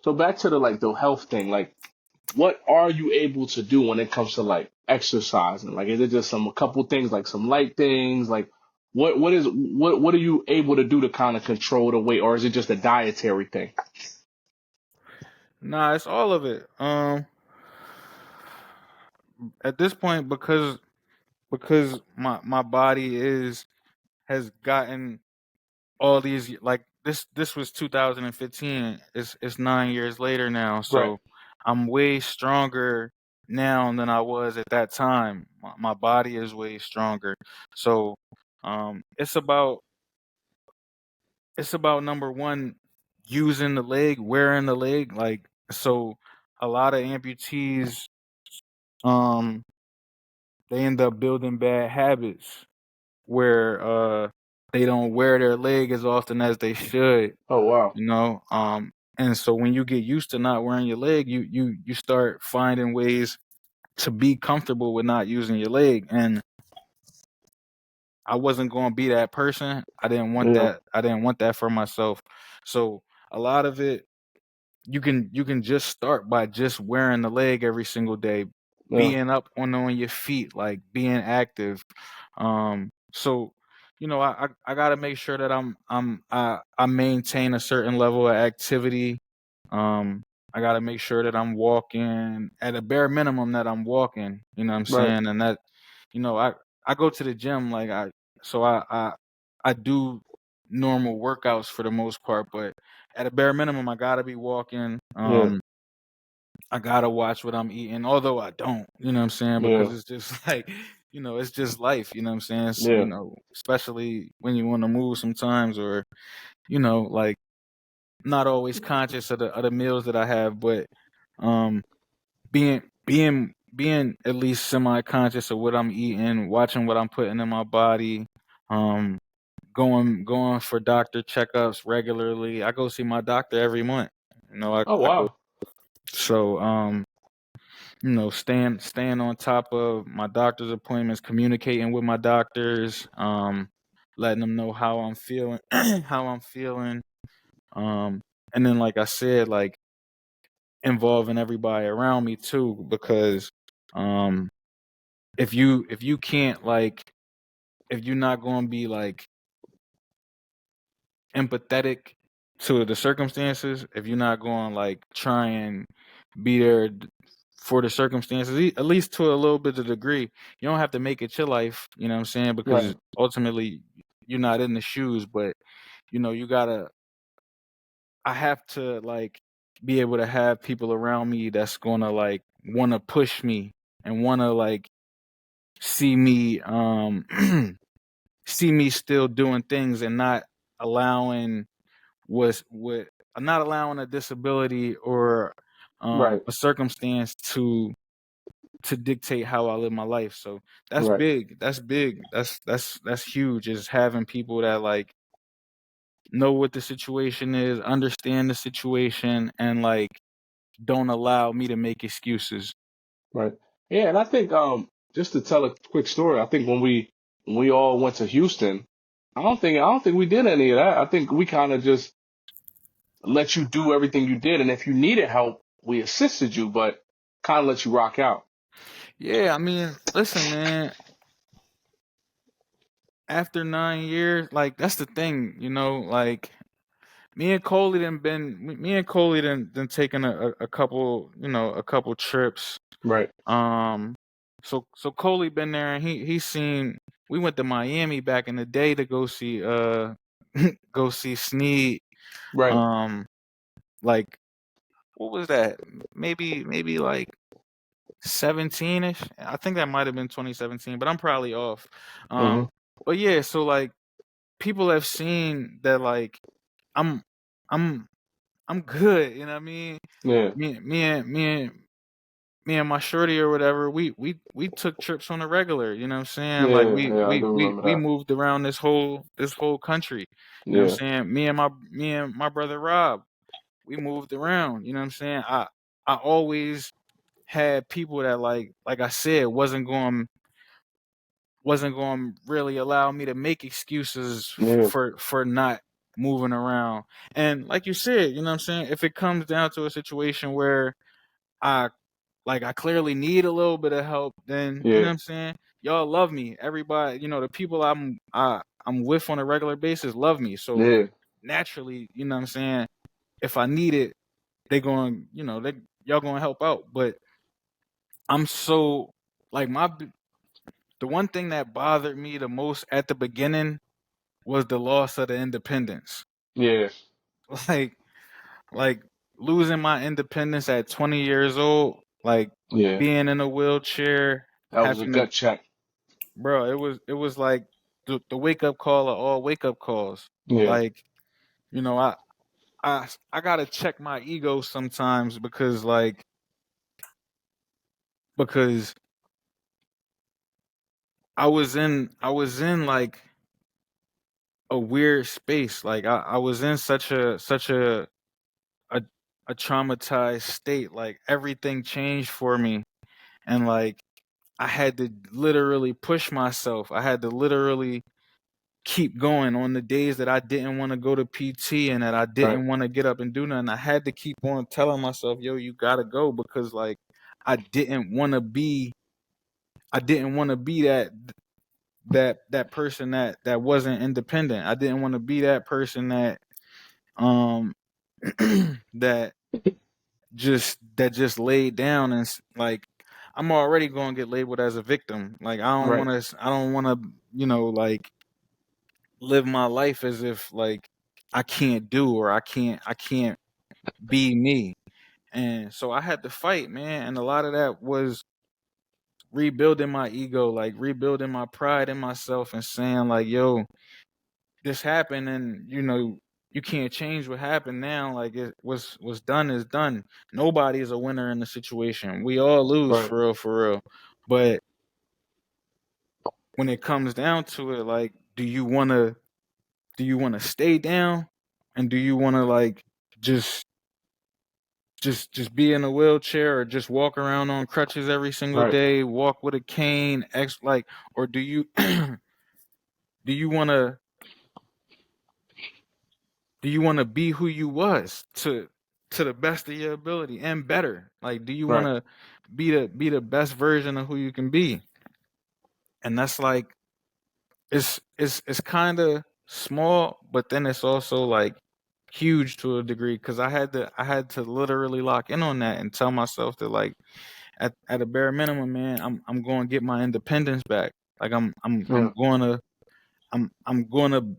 so back to the like the health thing. Like, what are you able to do when it comes to like exercising? Like, is it just a couple things, like some light things? Like, what are you able to do to kind of control the weight, or is it just a dietary thing? nah, it's all of it. At this point, because my body has gotten all these, like this was 2015. It's 9 years later now, Right. so I'm way stronger now than I was at that time. My body is way stronger, so it's about number one, using the leg, wearing the leg. Like, so a lot of amputees, um, they end up building bad habits where they don't wear their leg as often as they should, Oh wow. you know. And so when you get used to not wearing your leg, you start finding ways to be comfortable with not using your leg. And I wasn't going to be that person. I didn't want Yeah. that. I didn't want that for myself. So a lot of it, you can just start by just wearing the leg every single day, Yeah. being up on your feet, like being active. So I got to make sure that I maintain a certain level of activity. I got to make sure that I'm walking at a bare minimum, that I'm walking, you know what I'm Right. saying? And that, I go to the gym, like I do normal workouts for the most part, but at a bare minimum, I gotta be walking. Yeah. I gotta watch what I'm eating, although I don't. You know what I'm saying? Yeah. Because it's just like, it's just life. You know what I'm saying? Yeah. Especially when you want to move sometimes, or like not always conscious of the meals that I have, but um, being at least semi conscious of what I'm eating, watching what I'm putting in my body. Um, going for doctor checkups regularly. I go see my doctor every month. Oh I go. wow. So staying on top of my doctor's appointments, communicating with my doctors, letting them know how I'm feeling, how I'm feeling. Um and then, like I said, like involving everybody around me too, because um if you can't, like, if you're not going to be like empathetic to the circumstances, if you're not going to like try and be there for the circumstances, at least to a little bit of degree, you don't have to make it your life, you know what I'm saying? Because Right. ultimately you're not in the shoes, but you gotta, I have to like be able to have people around me that's gonna like wanna push me and wanna like see me see me still doing things and not allowing what not allowing a disability or Right. a circumstance to dictate how I live my life. So that's Right. big. That's big. That's huge. Is having people that like know what the situation is, understand the situation, and like don't allow me to make excuses. Right. Yeah, and I think just to tell a quick story, I think when we all went to Houston, I don't think we did any of that. I think we kind of just let you do everything you did, and if you needed help, we assisted you, but kind of let you rock out. Yeah, I mean, listen, man. After 9 years, like that's the thing, like me and Coley done taken a couple, a couple trips. Right. Um, so Coley been there and he's seen. We went to Miami back in the day to go see go see Sneed. Right. Um, like what was that? Maybe like 17ish. I think that might have been 2017, but I'm probably off. Hmm. But yeah, so like people have seen that like I'm I'm I'm good, you know what I mean? Yeah. Me and my shorty or whatever, we took trips on a regular, you know what I'm saying? Like Yeah. Yeah. I do remember we that. moved around this whole country. You know what Yeah. I'm saying? Me and my brother Rob, we moved around, you know what I'm saying? I always had people that like I said wasn't going to really allow me to make excuses Yeah. for not moving around. And like you said, you know what I'm saying? If it comes down to a situation where I I clearly need a little bit of help, then you know Yeah. what I'm saying? Y'all love me. Everybody, the people I'm with on a regular basis love me. So Yeah. naturally, you know what I'm saying? If I need it, they going, they y'all going to help out. But I'm so like the one thing that bothered me the most at the beginning was the loss of the independence. Yeah. Like like losing my independence at 20 years old, like Yeah. being in a wheelchair, That was a having to, gut check. bro, it was like the wake up call of all wake up calls. Yeah. Like, you know, I got to check my ego sometimes because I was in like a weird space. Like I was in a a traumatized state. Like everything changed for me, and like I had to literally push myself. I had to literally keep going on the days that I didn't want to go to PT and that I Right. didn't want to get up and do nothing. I had to keep on telling myself, "Yo, you gotta go," because like I didn't want to be. I didn't want to be that person that wasn't independent. I didn't want to be that person um that just laid down and like I'm already going to get labeled as a victim. Like Right. I don't want to, like live my life as if like I can't do or I can't be me. And so I had to fight, man, and a lot of that was rebuilding my ego, like rebuilding my pride in myself and saying like, yo, this happened and you can't change what happened now. Like it was done is done. Nobody is a winner in the situation. We all lose Right. for real, for real. But when it comes down to it, like, do you wanna stay down? And do you wanna like just just be in a wheelchair or just walk around on crutches every single Right. day, walk with a cane, or do you do you wanna be who you was to the best of your ability and better? Like, do you Right. wanna be the best version of who you can be? And that's like it's kind of small, but then it's also like huge to a degree because I had to literally lock in on that and tell myself that like at a bare minimum, man, I'm going to get my independence back. Like Yeah. I'm going to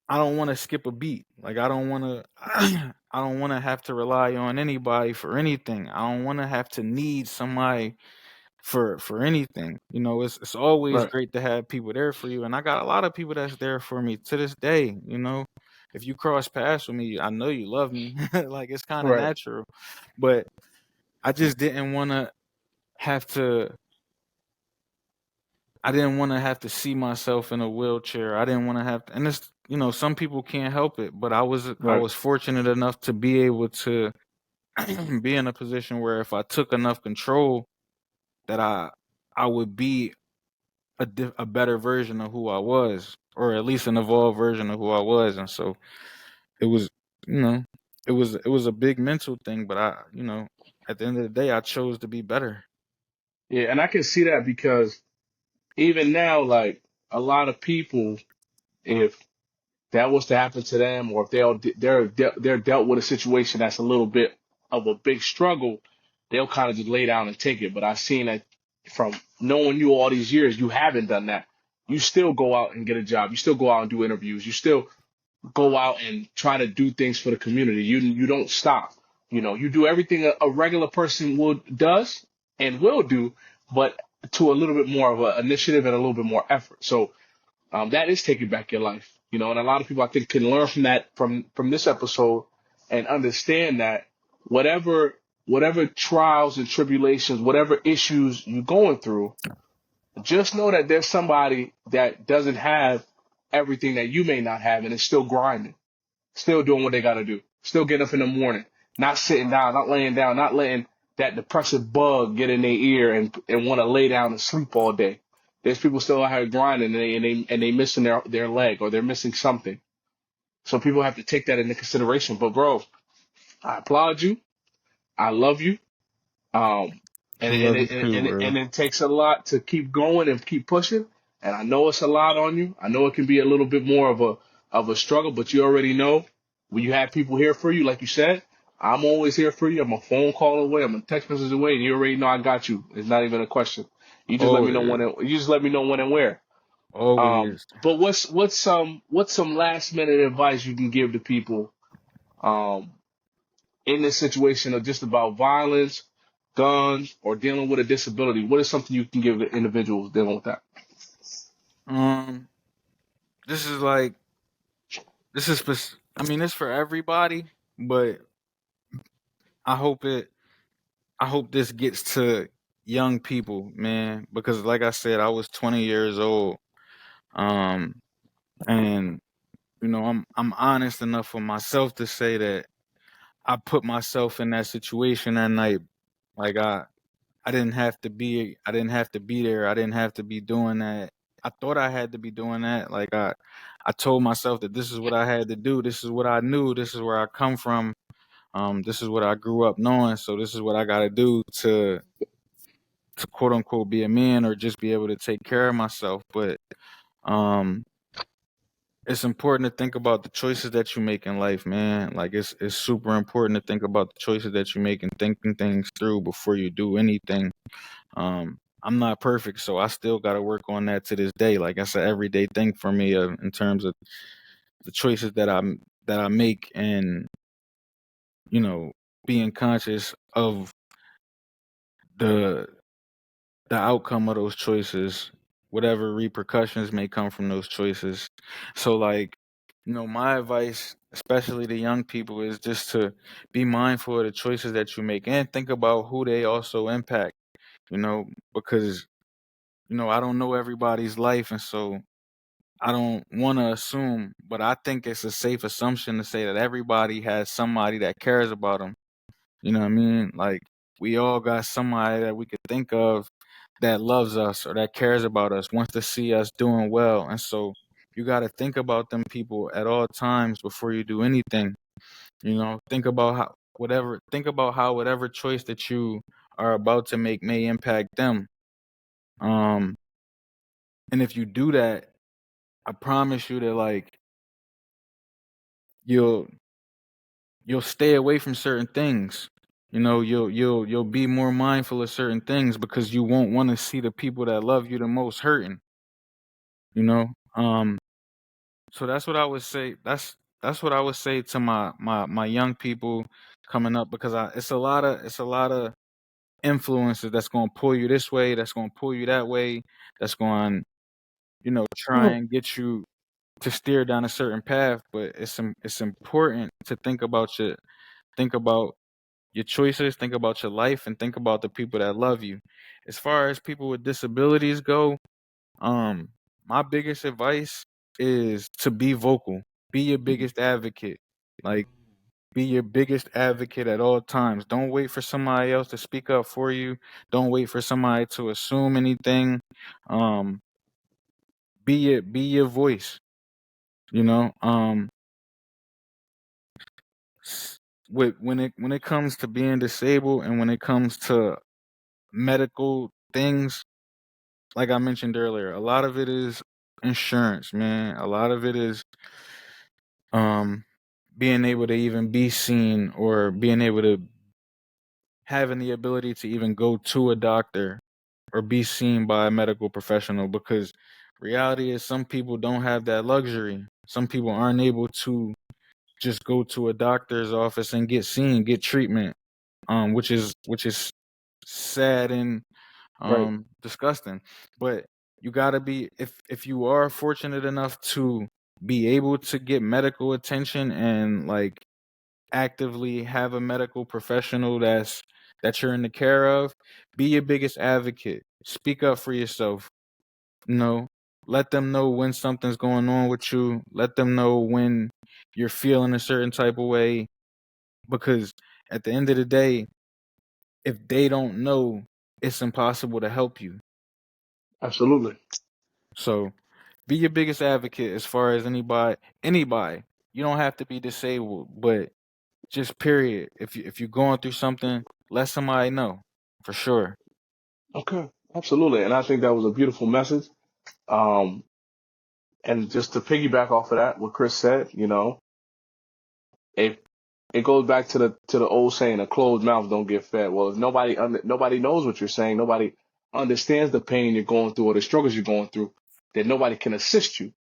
I don't want to skip a beat. Like I don't want to I don't want to have to rely on anybody for anything. I don't want to have to need somebody for anything. You know, it's always Right. great to have people there for you, and I got a lot of people that's there for me to this day. You know, if you cross paths with me, I know you love me. Like it's kind of Right. natural, but I just didn't want to have to. I didn't want to have to see myself in a wheelchair. I didn't want to have to, and it's some people can't help it, but I Right. was fortunate enough to be able to be in a position where if I took enough control, that I would be a better version of who I was, or at least an evolved version of who I was. And so it was, you know, it was a big mental thing, but at the end of the day, I chose to be better. Yeah, and I can see that because even now, like a lot of people, if that was to happen to them, or if they're dealt with a situation that's a little bit of a big struggle, they'll kind of just lay down and take it. But I've seen that from knowing you all these years, you haven't done that. You still go out and get a job. You still go out and do interviews. You still go out and try to do things for the community. You don't stop. You know, you do everything a regular person would does and will do, but to a little bit more of an initiative and a little bit more effort. So that is taking back your life. You know, and a lot of people I think can learn from that from this episode and understand that whatever whatever trials and tribulations, whatever issues you're going through, just know that there's somebody that doesn't have everything that you may not have and is still grinding, still doing what they got to do, still getting up in the morning, not sitting down, not laying down, not letting that depressive bug get in their ear and want to lay down and sleep all day. There's people still out here grinding and they missing their leg or they're missing something. So people have to take that into consideration. But bro, I applaud you. I love you. Um, I and and love you it, too, and it, bro. and it takes a lot to keep going and keep pushing. And I know it's a lot on you. I know it can be a little bit more of a struggle, but you already know when you have people here for you, like you said, I'm always here for you. I'm a phone call away. I'm a text message away, and you already know I got you. It's not even a question. You just let me know Always, you just let me know when and where. always. But what's some last minute advice you can give to people um in this situation of just about violence, guns, or dealing with a disability? What is something you can give the individuals dealing with that? Um, this is like I mean, it's for everybody, but I hope it. I hope this gets to young people, man, because like I said, I was 20 years old. Um, and I'm honest enough for myself to say that I put myself in that situation that night. Like I didn't have to be there. I didn't have to be doing that. I thought I had to be doing that. Like I told myself that this is what I had to do. This is what I knew. This is where I come from. This is what I grew up knowing. So this is what I got to do to quote unquote be a man or just be able to take care of myself. But um, it's important to think about the choices that you make in life, man. Like it's super important to think about the choices that you make and thinking things through before you do anything. I'm not perfect, so I still got to work on that to this day. Like that's an everyday thing for me in terms of the choices that I make, and you know, being conscious of the the outcome of those choices, whatever repercussions may come from those choices. So, like, my advice, especially to young people, is just to be mindful of the choices that you make and think about who they also impact, because, I don't know everybody's life. And so I don't want to assume, but I think it's a safe assumption to say that everybody has somebody that cares about them. You know what I mean? Like we all got somebody that we could think of that loves us or that cares about us, wants to see us doing well. And so you got to think about them people at all times before you do anything. Think about how whatever choice that you are about to make may impact them. Um And if you do that, I promise you that like you'll you'll stay away from certain things. You know, you'll be more mindful of certain things because you won't want to see the people that love you the most hurting. You know, so that's what I would say. That's what I would say to my young people coming up because it's a lot of influences that's going to pull you this way, that's going to pull you that way, that's going try Mhm. and get you to steer down a certain path. But it's important to think about your choices, think about your life, and think about the people that love you. As far as people with disabilities go, um, my biggest advice is to be vocal. Be your biggest advocate. Like, be your biggest advocate at all times. Don't wait for somebody else to speak up for you. Don't wait for somebody to assume anything. Um, be your voice. You know. When it comes to being disabled and when it comes to medical things, like I mentioned earlier, a lot of it is insurance, man. A lot of it is um being able to even be seen or being able to having the ability to even go to a doctor or be seen by a medical professional because reality is some people don't have that luxury. Some people aren't able to just go to a doctor's office and get seen, get treatment, which is sad and Right. disgusting. But you gotta be if you are fortunate enough to be able to get medical attention and like actively have a medical professional that you're in the care of, be your biggest advocate. Speak up for yourself. You know, let them know when something's going on with you. Let them know when you're feeling a certain type of way. Because at the end of the day, if they don't know, it's impossible to help you. Absolutely. So be your biggest advocate as far as anybody. You don't have to be disabled, but just period. If you're going through something, let somebody know for sure. Okay. Absolutely. And I think that was a beautiful message. Um, and just to piggyback off of that, what Chris said, if it goes back to the old saying, a closed mouth don't get fed. Well, if nobody knows what you're saying, nobody understands the pain you're going through or the struggles you're going through, then nobody can assist you.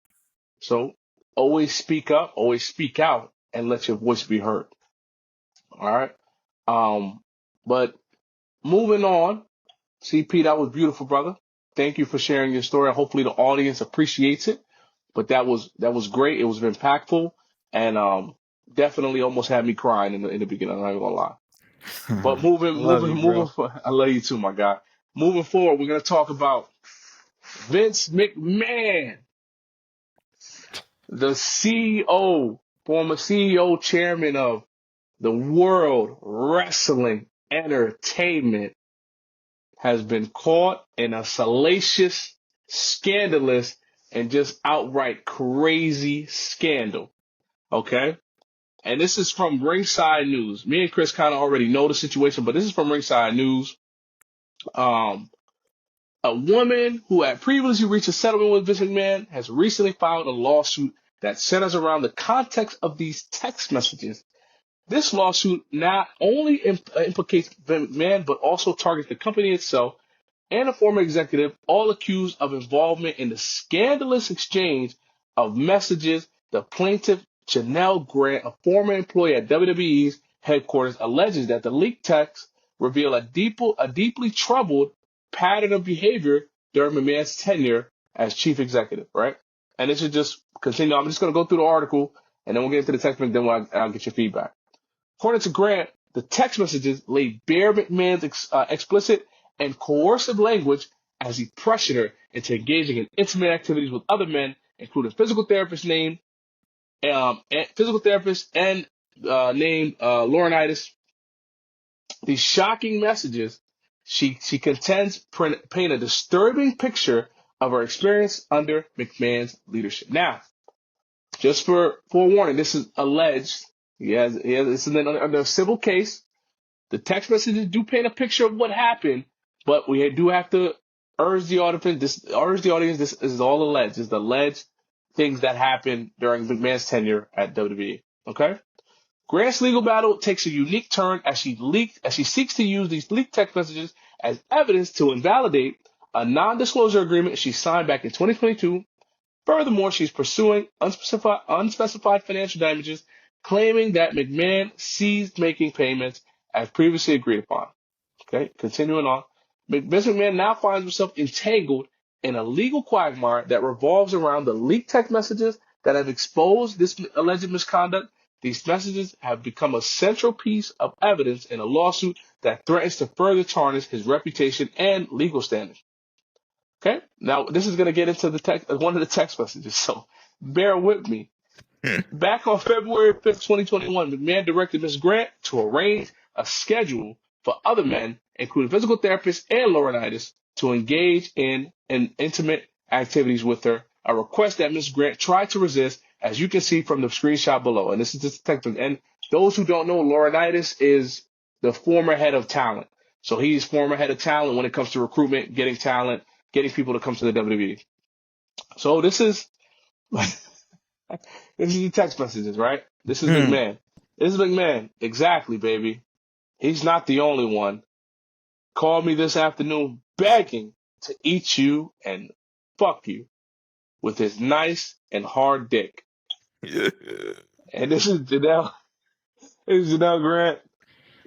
So always speak up, always speak out, and let your voice be heard. All right. Um, but moving on, CP, that was beautiful, brother. Thank you for sharing your story. Hopefully the audience appreciates it. But that was great. It was impactful, and definitely almost had me crying in the beginning. I'm not even gonna lie. But I love you, bro. I love you too, my guy. Moving forward, we're gonna talk about Vince McMahon, the CEO, former CEO, chairman of the World Wrestling Entertainment, has been caught in a salacious, scandalous, and just outright crazy scandal. Okay? And this is from Ringside News. Me and Chris kind of already know the situation, but this is from Ringside News. Um, a woman who had previously reached a settlement with Vince McMahon has recently filed a lawsuit that centers around the context of these text messages. This lawsuit not only implicates Vince McMahon, but also targets the company itself and a former executive, all accused of involvement in the scandalous exchange of messages. The plaintiff, Janelle Grant, a former employee at WWE's headquarters, alleges that the leaked texts reveal a deeply troubled pattern of behavior during McMahon's tenure as chief executive, right? And this is just continue. I'm just going to go through the article and then we'll get into the text, and then I'll get your feedback. According to Grant, the text messages laid bare McMahon's explicit and coercive language as he pressured her into engaging in intimate activities with other men, including physical therapist and named Laurinaitis. These shocking messages, she contends, paint a disturbing picture of her experience under McMahon's leadership. Now, just for forewarning, this is alleged. This is under a civil case. The text messages do paint a picture of what happened, but we do have to urge the audience, this is all alleged. This is the alleged things that happened during McMahon's tenure at WWE. Okay? Grant's legal battle takes a unique turn as she seeks to use these leaked text messages as evidence to invalidate a non-disclosure agreement she signed back in 2022. Furthermore, she's pursuing unspecified financial damages, claiming that McMahon ceased making payments as previously agreed upon. Okay, continuing on. Vince McMahon now finds himself entangled in a legal quagmire that revolves around the leaked text messages that have exposed this alleged misconduct. These messages have become a central piece of evidence in a lawsuit that threatens to further tarnish his reputation and legal standing. Okay, now this is going to get into one of the text messages, so bear with me. Back on February 5th, 2021, McMahon directed Ms. Grant to arrange a schedule for other men, including physical therapists and Laurinaitis, to engage in intimate activities with her, a request that Ms. Grant tried to resist, as you can see from the screenshot below. And this is just a text. And those who don't know, Laurinaitis is the former head of talent. So he's former head of talent when it comes to recruitment, getting talent, getting people to come to the WWE. So this is the text messages, right? This is McMahon. This is McMahon. Exactly, baby. He's not the only one. Called me this afternoon begging to eat you and fuck you with his nice and hard dick. And this is Janelle. This is Janelle Grant.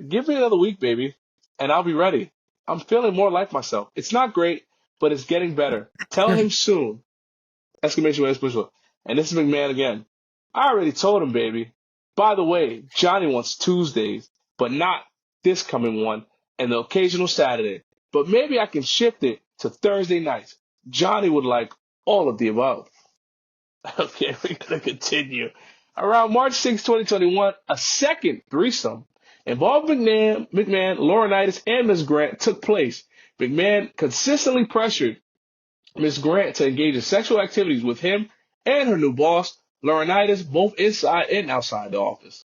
Give me another week, baby, and I'll be ready. I'm feeling more like myself. It's not great, but it's getting better. Tell him soon. Exclamation point. And this is McMahon again. I already told him, baby. By the way, Johnny wants Tuesdays, but not this coming one, and the occasional Saturday. But maybe I can shift it to Thursday nights. Johnny would like all of the above. Okay, we're going to continue. Around March 6, 2021, a second threesome involving McMahon, Laurinaitis, and Ms. Grant took place. McMahon consistently pressured Ms. Grant to engage in sexual activities with him and her new boss, Laurinaitis, both inside and outside the office.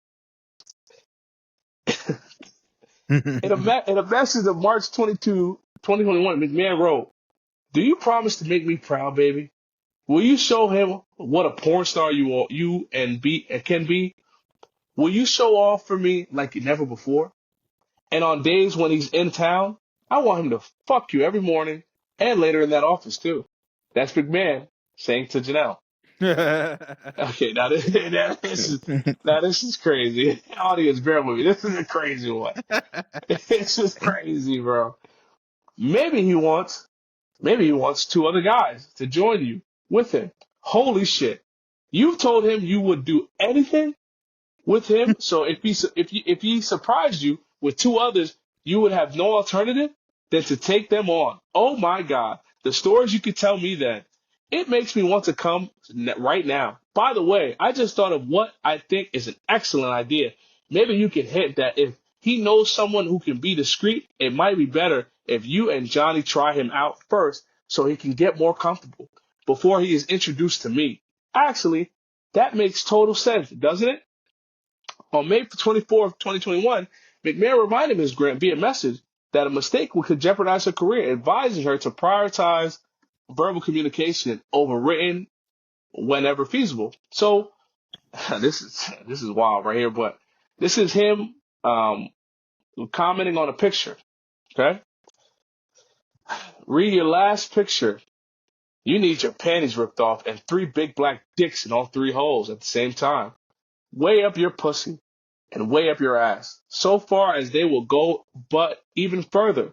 In a message of March 22, 2021, McMahon wrote, "Do you promise to make me proud, baby? Will you show him what a porn star you can be? Will you show off for me like never before? And on days when he's in town, I want him to fuck you every morning and later in that office too." That's McMahon saying to Janelle. Okay, now this is crazy. Audience, bear with me. This is a crazy one. This is crazy, bro. Maybe he wants two other guys to join you with him. Holy shit! You've told him you would do anything with him. So if he surprised you with two others, you would have no alternative than to take them on. Oh my God, the stories you could tell me then. It makes me want to come right now. By the way, I just thought of what I think is an excellent idea. Maybe you can hint that if he knows someone who can be discreet, it might be better if you and Johnny try him out first so he can get more comfortable before he is introduced to me. Actually, that makes total sense, doesn't it? On May 24th, 2021, McMahon reminded Ms. Grant via message that a mistake could jeopardize her career, advising her to prioritize verbal communication over written whenever feasible. So this is wild right here, but this is him commenting on a picture. Okay? Read your last picture. You need your panties ripped off and 3 big black dicks in all 3 holes at the same time. Way up your pussy and way up your ass, so far as they will go, but even further.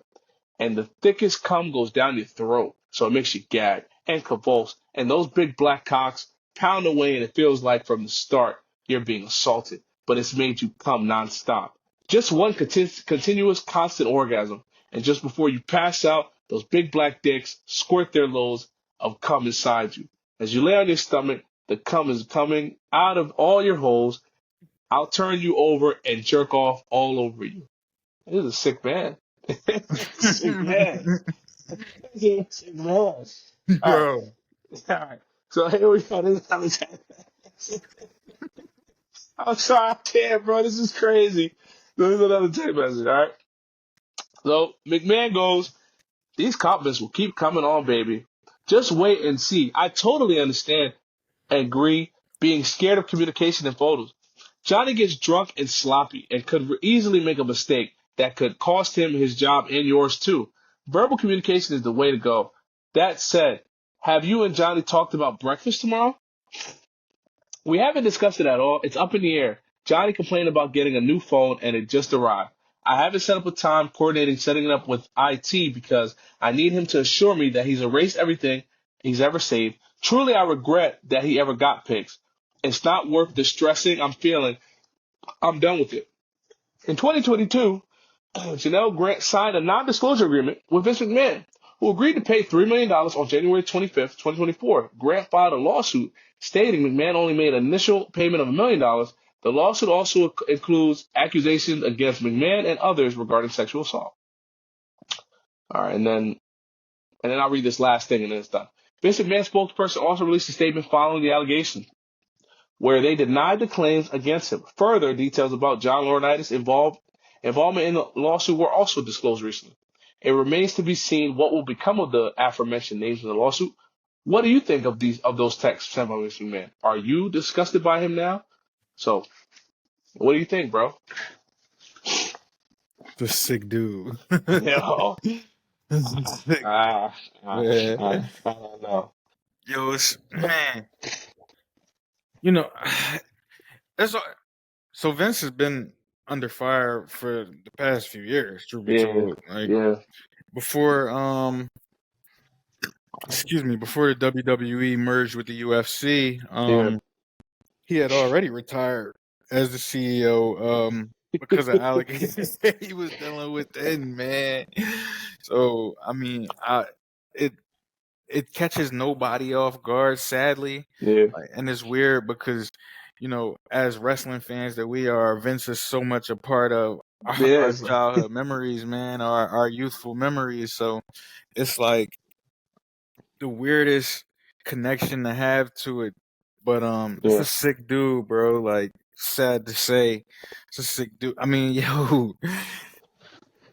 And the thickest cum goes down your throat, so it makes you gag and convulse. And those big black cocks pound away, and it feels like from the start you're being assaulted, but it's made you cum nonstop. Just one continuous, constant orgasm. And just before you pass out, those big black dicks squirt their loads of cum inside you. As you lay on your stomach, the cum is coming out of all your holes. I'll turn you over and jerk off all over you. This is a sick man. Sick man. Sick man. All Bro. right. So here we go. I'm sorry, I can't, bro. This is crazy. This is another text message, all right? So McMahon goes, These comments will keep coming on, baby. Just wait and see. I totally understand and agree being scared of communication and photos. Johnny gets drunk and sloppy and could easily make a mistake that could cost him his job and yours too. Verbal communication is the way to go. That said, have you and Johnny talked about breakfast tomorrow? We haven't discussed it at all. It's up in the air. Johnny complained about getting a new phone and it just arrived. I haven't set up a time coordinating setting it up with IT because I need him to assure me that he's erased everything he's ever saved. Truly, I regret that he ever got pics. It's not worth the stressing I'm feeling. I'm done with it. In 2022, Janelle Grant signed a non-disclosure agreement with Vince McMahon, who agreed to pay $3 million on January 25th, 2024. Grant filed a lawsuit stating McMahon only made an initial payment of $1 million. The lawsuit also includes accusations against McMahon and others regarding sexual assault. All right, and then I'll read this last thing and then it's done. Vince McMahon's spokesperson also released a statement following the allegations, where they denied the claims against him. Further details about John Laurinaitis' involvement in the lawsuit were also disclosed recently. It remains to be seen what will become of the aforementioned names in the lawsuit. What do you think of those texts sent by Mr. McMahon? Are you disgusted by him now? So, what do you think, bro? The sick dude. Yo, Sick. I Yeah. don't know. Yo, man. You know, that's so Vince has been under fire for the past few years, truth be told. Like before before the WWE merged with the UFC, he had already retired as the CEO because of allegations that he was dealing with then, man. So I mean, it catches nobody off guard, sadly. Like, and it's weird because, as wrestling fans that we are, Vince is so much a part of our childhood memories, man, our youthful memories. So it's like the weirdest connection to have to it. But it's a sick dude, bro. Like, sad to say, it's a sick dude. I mean, yo,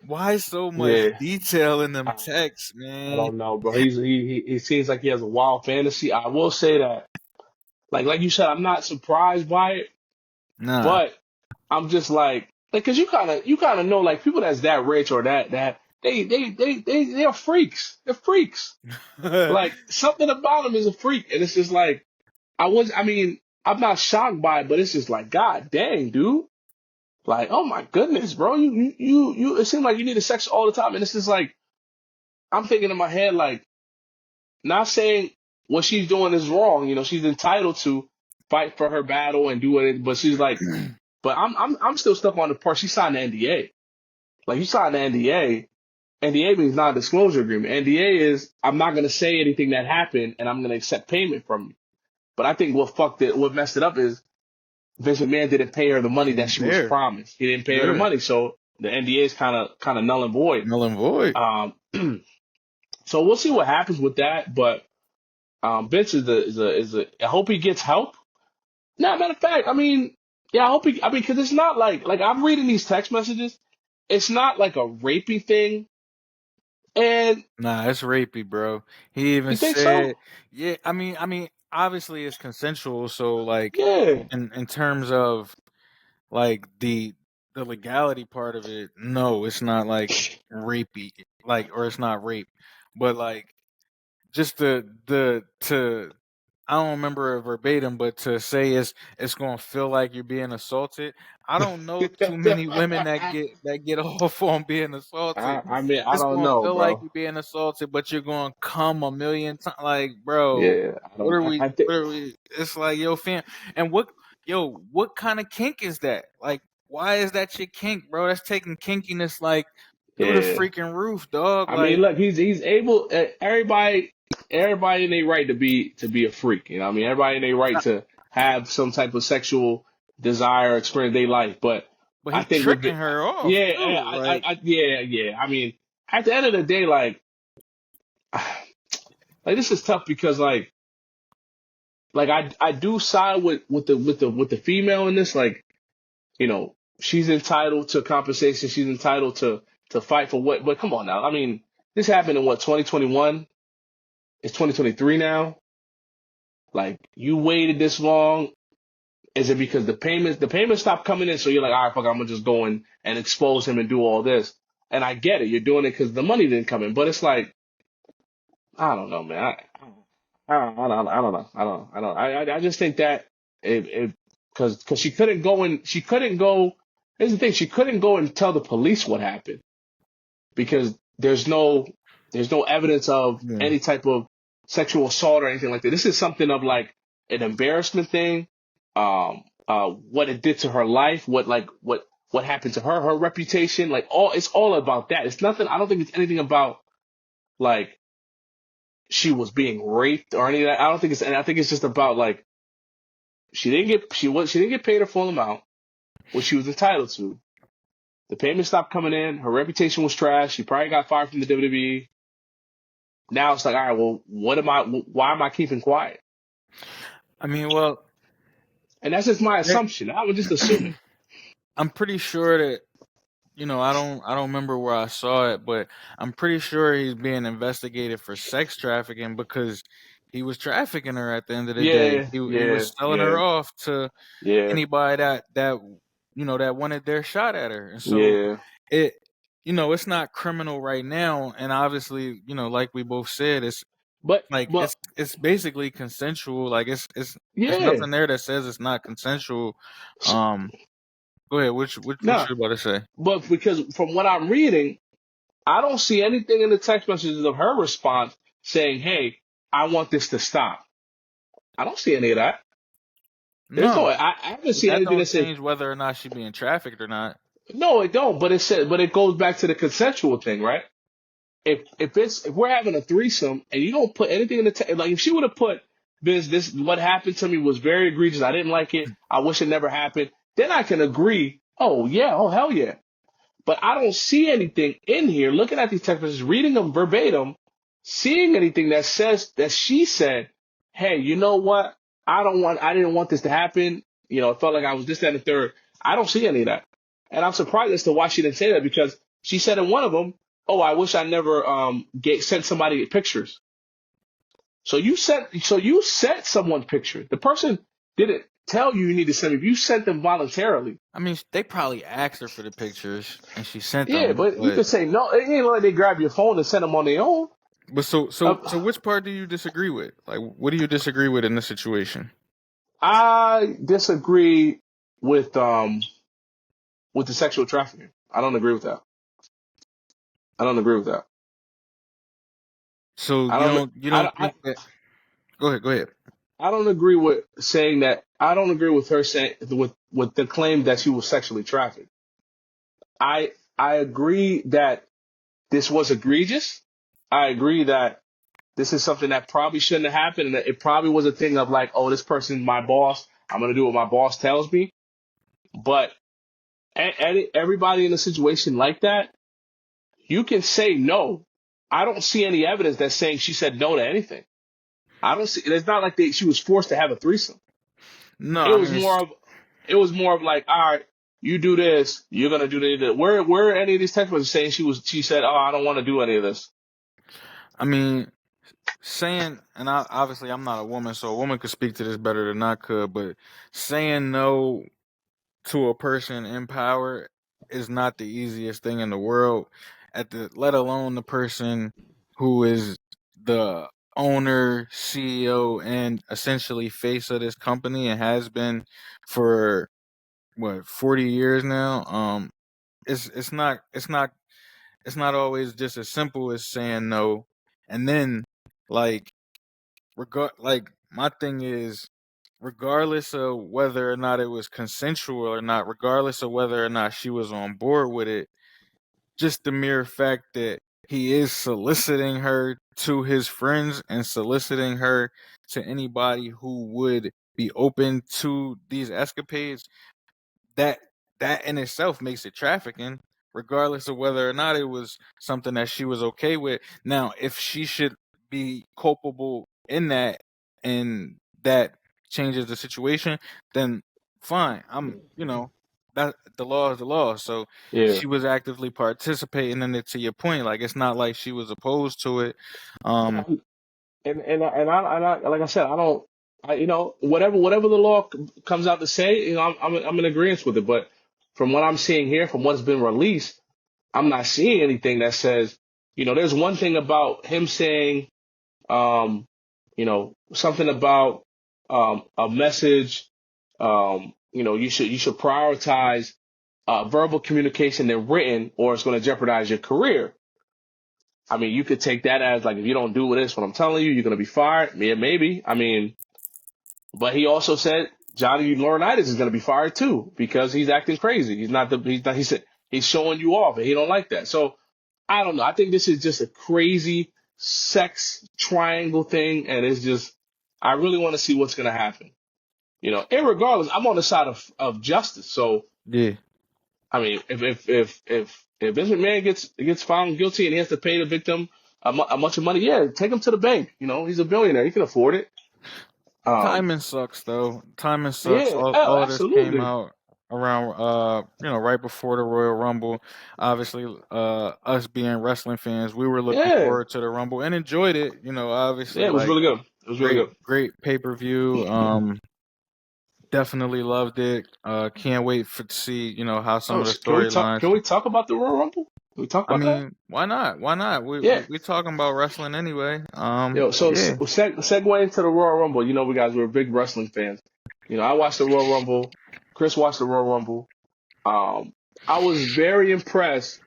why so much detail in them texts, man? I don't know, bro. He seems like he has a wild fantasy. I will say that, like you said, I'm not surprised by it, but I'm just like, cause you kind of know, like, people that's that rich or that they're freaks. They're freaks. Like, something about them is a freak, and it's just like, I'm not shocked by it, but it's just like, God dang, dude. Like, oh my goodness, bro. You, it seems like you need sex all the time. And it's just like, I'm thinking in my head, like, not saying what she's doing is wrong. She's entitled to fight for her battle and do it, but she's like, but I'm still stuck on the part she signed the NDA. Like, you signed the NDA. NDA means non-disclosure agreement. NDA is, I'm not going to say anything that happened and I'm going to accept payment from you. But I think what messed it up is Vince McMahon didn't pay her the money that she was promised. He didn't pay her the money, so the NDA is kind of null and void. Null and void. So we'll see what happens with that. But Vince is a. I hope he gets help. Matter of fact, I mean, because it's not like I'm reading these text messages. It's not like a rapey thing. And nah, it's rapey, bro. He even you think said, so? yeah. I mean, obviously it's consensual. So like, Yeah. in terms of like the legality part of it, no, it's not like rapey, like, or it's not rape, but like just to I don't remember it verbatim, but to say it's gonna feel like you're being assaulted. I don't know too many women that get off on being assaulted. I mean, I It's don't gonna know, feel like bro. you're being assaulted, but you're gonna come a million times. Like, bro, Yeah, I what don't. are we? I think. What are we? It's like, yo, fam, and what kind of kink is that? Like, why is that your kink, bro? That's taking kinkiness like through the Yeah. freaking roof, dog. I mean, Like, look, he's able. Everybody in their right to be a freak. You know what I mean? Everybody in their right to have some type of sexual desire or experience in their life. But but I he think with tricking it, her off yeah, too. Like, yeah. I mean, at the end of the day, like this is tough because I do side with the female in this. Like, she's entitled to compensation. She's entitled to fight for what. But come on now. I mean, This happened in what, 2021? It's 2023 now. Like, you waited this long. Is it because the payments stopped coming in? So you're like, all right, fuck, I'm gonna just go in and expose him and do all this. And I get it. You're doing it because the money didn't come in. But it's like, I don't know, man. I don't know. I just think that it because she couldn't go and she couldn't go. Here's the thing: she couldn't go and tell the police what happened because there's no evidence of Yeah. any type of sexual assault or anything like that. This is something of like an embarrassment thing. What it did to her life, what happened to her reputation, like it's all about that. It's nothing. I don't think it's anything about like she was being raped or any of that. I don't think it's, and I think it's just about like she didn't get paid her full amount, what she was entitled to. The payment stopped coming in. Her reputation was trash. She probably got fired from the WWE. Now it's like, all right, well, why am I keeping quiet? I mean, well, And that's just my there- assumption. I was just assuming. I'm pretty sure that I don't remember where I saw it, but I'm pretty sure he's being investigated for sex trafficking because he was trafficking her at the end of the day. Yeah, He yeah, was selling her yeah, off to yeah, anybody that wanted their shot at her. And so yeah. it it's not criminal right now, and obviously, like we both said, it's like But it's basically consensual. Like it's yeah, nothing there that says it's not consensual. Um Go ahead. What nah. you about to say? But because from what I'm reading, I don't see anything in the text messages of her response saying, "Hey, I want this to stop." I don't see any of that. There's no. No, I haven't but seen that anything don't that says change whether or not she being trafficked or not. no. It don't. But it goes back to the consensual thing, right? If we're having a threesome and you don't put anything in the like if she would have put this what happened to me was very egregious. I didn't like it. I wish it never happened. Then I can agree. Oh yeah. Oh hell yeah. But I don't see anything in here. Looking at these text messages, reading them verbatim, seeing anything that says that she said, "Hey, you know what? I didn't want this to happen. You know, it felt like I was this, that, and the third." I don't see any of that, and I'm surprised as to why she didn't say that because she said in one of them, "Oh, I wish I never sent somebody pictures." So you sent someone pictures. The person didn't tell you need to send them. You sent them voluntarily. I mean, they probably asked her for the pictures and she sent Yeah, them. but you But could say no. It ain't like they grab your phone and send them on their own. which part do you disagree with? Like, what do you disagree with in this situation? I disagree with the sexual trafficking. I don't agree with that. I don't agree with that. So I you don't. don't you I don't don't. I, think that? Go ahead. Go ahead. I don't agree with saying that. I don't agree with her saying with the claim that she was sexually trafficked. I agree that this was egregious. I agree that this is something that probably shouldn't have happened, and that it probably was a thing of like, oh, this person's my boss. I'm gonna do what my boss tells me. But everybody in a situation like that, you can say no. I don't see any evidence that's saying she said no to anything. I don't see. It's not like she was forced to have a threesome. No, It I was mean, more of, it was more of like, all right, you do this, you're gonna do that. Where any of these text messages saying she said, oh, I don't want to do any of this. I mean, saying, and obviously I'm not a woman, so a woman could speak to this better than I could. But saying no to a person in power is not the easiest thing in the world. Let alone the person who is the owner, CEO, and essentially face of this company and has been for what 40 years now. It's not always just as simple as saying no, and then like my thing is regardless of whether or not it was consensual or not, regardless of whether or not she was on board with it, just the mere fact that he is soliciting her to his friends and soliciting her to anybody who would be open to these escapades, that that in itself makes it trafficking, regardless of whether or not it was something that she was okay with. Now, if she should be culpable in that and that changes the situation, then fine. that the law is the law. So Yeah. she was actively participating in it. To your point, like it's not like she was opposed to it. Yeah, Um, and I like I said, I don't, whatever the law comes out to say, I'm in agreement with it. But from what I'm seeing here, from what's been released, I'm not seeing anything that says, there's one thing about him saying, something about a message, you should prioritize verbal communication than written, or it's going to jeopardize your career. I mean, you could take that as like, if you don't do this, what I'm telling you, you're going to be fired. Yeah, maybe. I mean, but he also said Johnny Laurinaitis is going to be fired too because he's acting crazy. He's showing you off and he don't like that. So I don't know. I think this is just a crazy sex triangle thing. And it's just, I really want to see what's going to happen. Irregardless, I'm on the side of justice. So, yeah. I mean, if Vince McMahon gets found guilty and he has to pay the victim a bunch of money, yeah, take him to the bank. He's a billionaire; he can afford it. Um, Timing sucks though. Timing sucks. yeah, oh, All of this came absolutely, out around right before the Royal Rumble. Obviously, us being wrestling fans, we were looking yeah, forward to the Rumble and enjoyed it. yeah. Obviously It was like really good. It was really great good. pay-per-view. Definitely loved it. Can't wait to see, how some Oh, of the can we talk? storylines. Can we talk about the Royal Rumble? Can we talk I about that? mean, why not? Why not? Yeah. We talking about wrestling anyway. So Yeah. segue into the Royal Rumble. We guys were big wrestling fans. I watched the Royal Rumble. Chris watched the Royal Rumble. Um, I was very impressed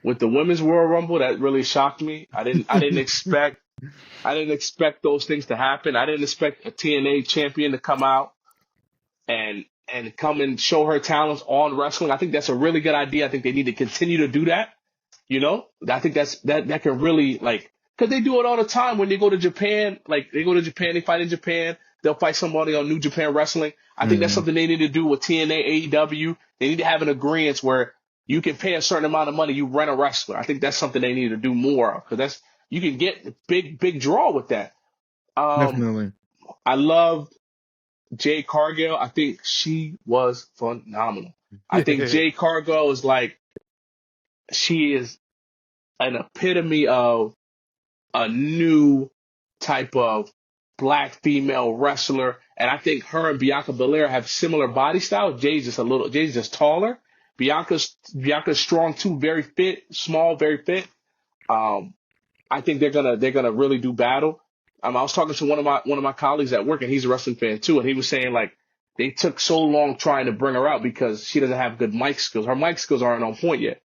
with the women's Royal Rumble. That really shocked me. I didn't expect those things to happen. I didn't expect a TNA champion to come out and come and show her talents on wrestling. I think that's a really good idea. I think they need to continue to do that. I think that can really, like, because they do it all the time when they go to Japan. Like, they go to Japan, they fight in Japan. They'll fight somebody on New Japan Wrestling. I think that's Mhm. something they need to do with TNA, AEW. They need to have an agreement where you can pay a certain amount of money, you rent a wrestler. I think that's something they need to do more of, because you can get a big draw with that. Um, Definitely. I love Jade Cargill. I think she was phenomenal. I think Jade Cargill is like, she is an epitome of a new type of black female wrestler. And I think her and Bianca Belair have similar body style. Jay's just taller. Bianca's strong too, very fit, small, very fit. Um, I think they're gonna really do battle. I was talking to one of my colleagues at work, and he's a wrestling fan too, and he was saying, like, they took so long trying to bring her out because she doesn't have good mic skills. Her mic skills aren't on point yet.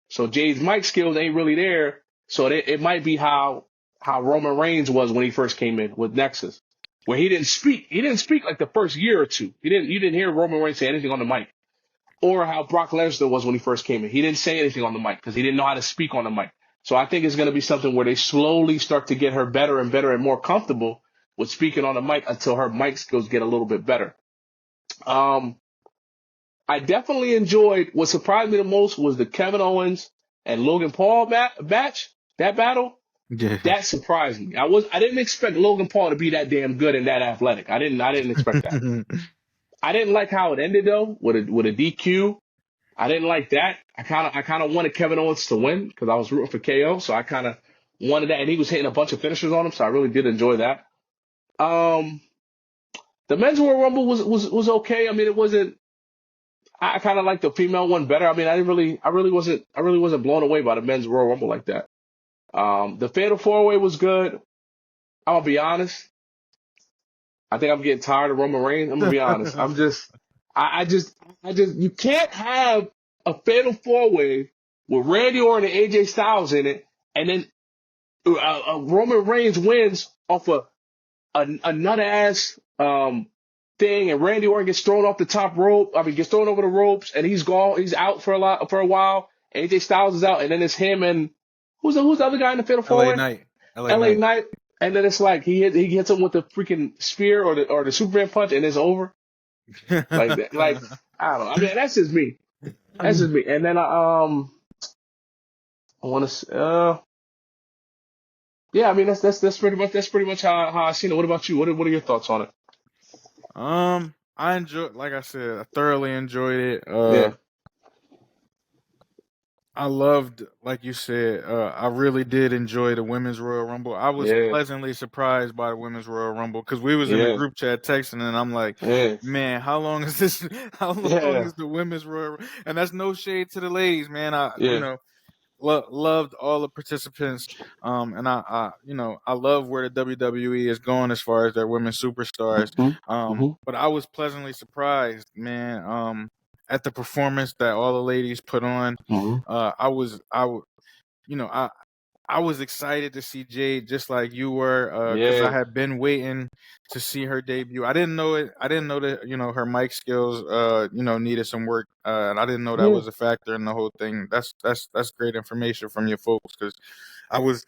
So Jay's mic skills ain't really there. So it might be how Roman Reigns was when he first came in with Nexus, where he didn't speak. He didn't speak like the first year or two. You didn't hear Roman Reigns say anything on the mic. Or how Brock Lesnar was when he first came in. He didn't say anything on the mic because he didn't know how to speak on the mic. So I think it's going to be something where they slowly start to get her better and better and more comfortable with speaking on the mic until her mic skills get a little bit better. Um, I definitely enjoyed, what surprised me the most was the Kevin Owens and Logan Paul match, that battle. Yeah. That surprised me. I didn't expect Logan Paul to be that damn good and that athletic. I didn't expect that. I didn't like how it ended though, with a DQ. I didn't like that. I kind of wanted Kevin Owens to win because I was rooting for KO, so I kind of wanted that, and he was hitting a bunch of finishers on him, so I really did enjoy that. Um, the men's Royal Rumble was okay. I mean, it wasn't. I kind of liked the female one better. I mean, I really wasn't blown away by the men's Royal Rumble like that. The Fatal Four Way was good. I'm gonna be honest. I think I'm getting tired of Roman Reigns. I'm gonna be honest. You can't have a Fatal Four Way with Randy Orton and AJ Styles in it, and then Roman Reigns wins off a nut ass thing, and Randy Orton gets thrown off the top rope. I mean, gets thrown over the ropes, and he's gone. He's out for a while. AJ Styles is out, and then it's him and who's the other guy in the Fatal Four LA Way? Knight. LA LA Knight. Knight. And then it's like he hits him with the freaking spear or the Superman punch, and it's over like that. Like, I don't know. I mean, that's just me. That's just me. And then I want to yeah. I mean, that's pretty much how I seen it. What about you? What are your thoughts on it? I enjoyed, like I said, I thoroughly enjoyed it. Yeah, I loved, like you said, I really did enjoy the Women's Royal Rumble. I was yeah, pleasantly surprised by the Women's Royal Rumble because we was in the yeah, group chat texting, and I'm like, yeah, man, how long is this? How long yeah, is the Women's Royal? And that's no shade to the ladies, man. yeah. Loved all the participants. And I love where the WWE is going as far as their women superstars. Hmm. Hmm. But I was pleasantly surprised, man. At the performance that all the ladies put on. Hmm. I was, you know, I was excited to see Jade just like you were, because I Yeah, had been waiting to see her debut. I didn't know it. I didn't know that her mic skills needed some work, and I didn't know that yeah, was a factor in the whole thing. That's great information from your folks because I was,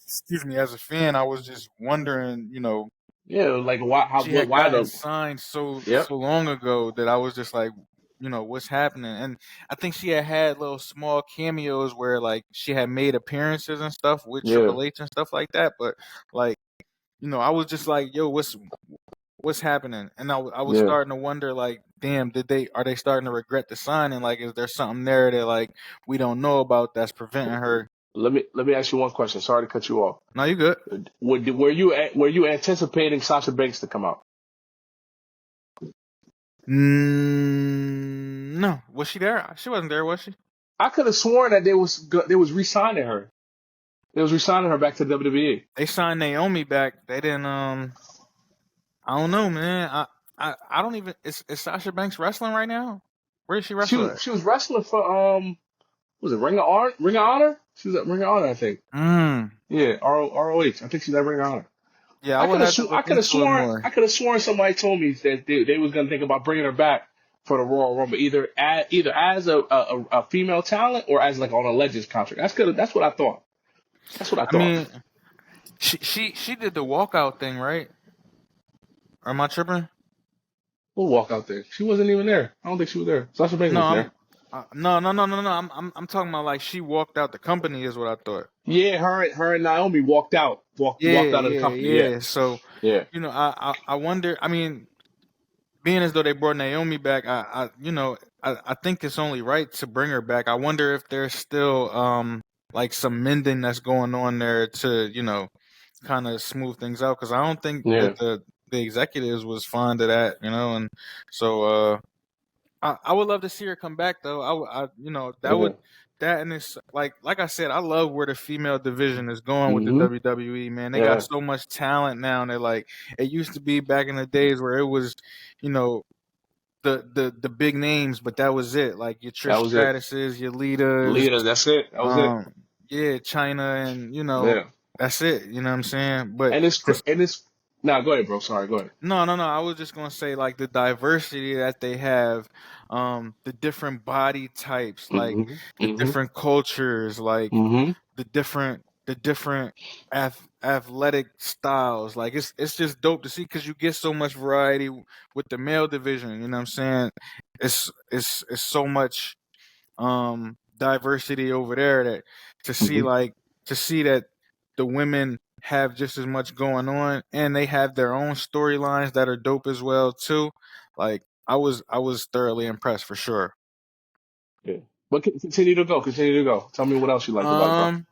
excuse me, as a fan, I was just wondering, yeah. Like why? How? she had Why gotten the? signed so Yep. long ago that I was just like, what's happening? And I think she had little small cameos where like she had made appearances and stuff with Yeah, Triple H and stuff like that. But like, I was just like, yo, what's happening? And I was yeah. starting to wonder, like, damn, are they starting to regret the signing? Like, is there something there that like we don't know about that's preventing her? Let me ask you one question. Sorry to cut you off. No, you good. Were you anticipating Sasha Banks to come out? No, was she there? She wasn't there, was she? I could have sworn that they was re-signing her. They was re-signing her back to WWE. They signed Naomi back. They didn't. I don't know, man. I don't even. Is Sasha Banks wrestling right now? Where does she She wrestle was at? she was wrestling for was it Ring of Honor? Ring of Honor? She was at Ring of Honor, I think. Mm. Yeah, ROH. I think she's at Ring of Honor. Yeah, I I would could have have to sw- I look could have into it sworn more. I could have sworn somebody told me that they was gonna think about bringing her back for the Royal Rumble, either as a female talent or as like on a Legends contract. That's what I thought. That's what I I thought. mean, she did the walkout thing, right? Or am I tripping? We'll walk out there. She wasn't even there. I don't think she was there. Sasha Banks No, was there. no. I'm talking about like she walked out the company is what I thought. Yeah, her and Naomi walked out. Walked out of the company. Yeah, Yeah. So, yeah, I wonder. I mean, being as though they brought Naomi back, I think it's only right to bring her back. I wonder if there's still like some mending that's going on there to kind of smooth things out because I don't think that yeah, the executives was fond of that, and so I would love to see her come back though. That yeah. would that and it's like I said, I love where the female division is going with the Mhm. WWE. Man, they got Yeah, so much talent now. And they're like it used to be back in the days where it was, you know, the big names, but that was it. Like your that Trish was it. Stratus's, your Litas, Leaders. That's it. That was it. um, yeah, China, and Yeah. that's it. You know what I'm saying? But And it's. Nah, go ahead, bro. Sorry, go ahead. no. I was just gonna say like the diversity that they have, the different body types, like Mhm. the Mhm. different cultures, like Mhm. the different athletic styles. Like it's just dope to see because you get so much variety with the male division. You know what I'm saying? It's so much diversity over there that to see Mhm. like to see that the women have just as much going on and they have their own storylines that are dope as well too. Like I was thoroughly impressed for sure. Yeah. But continue to go. Continue to go. Tell me what else you liked about it, bro. Um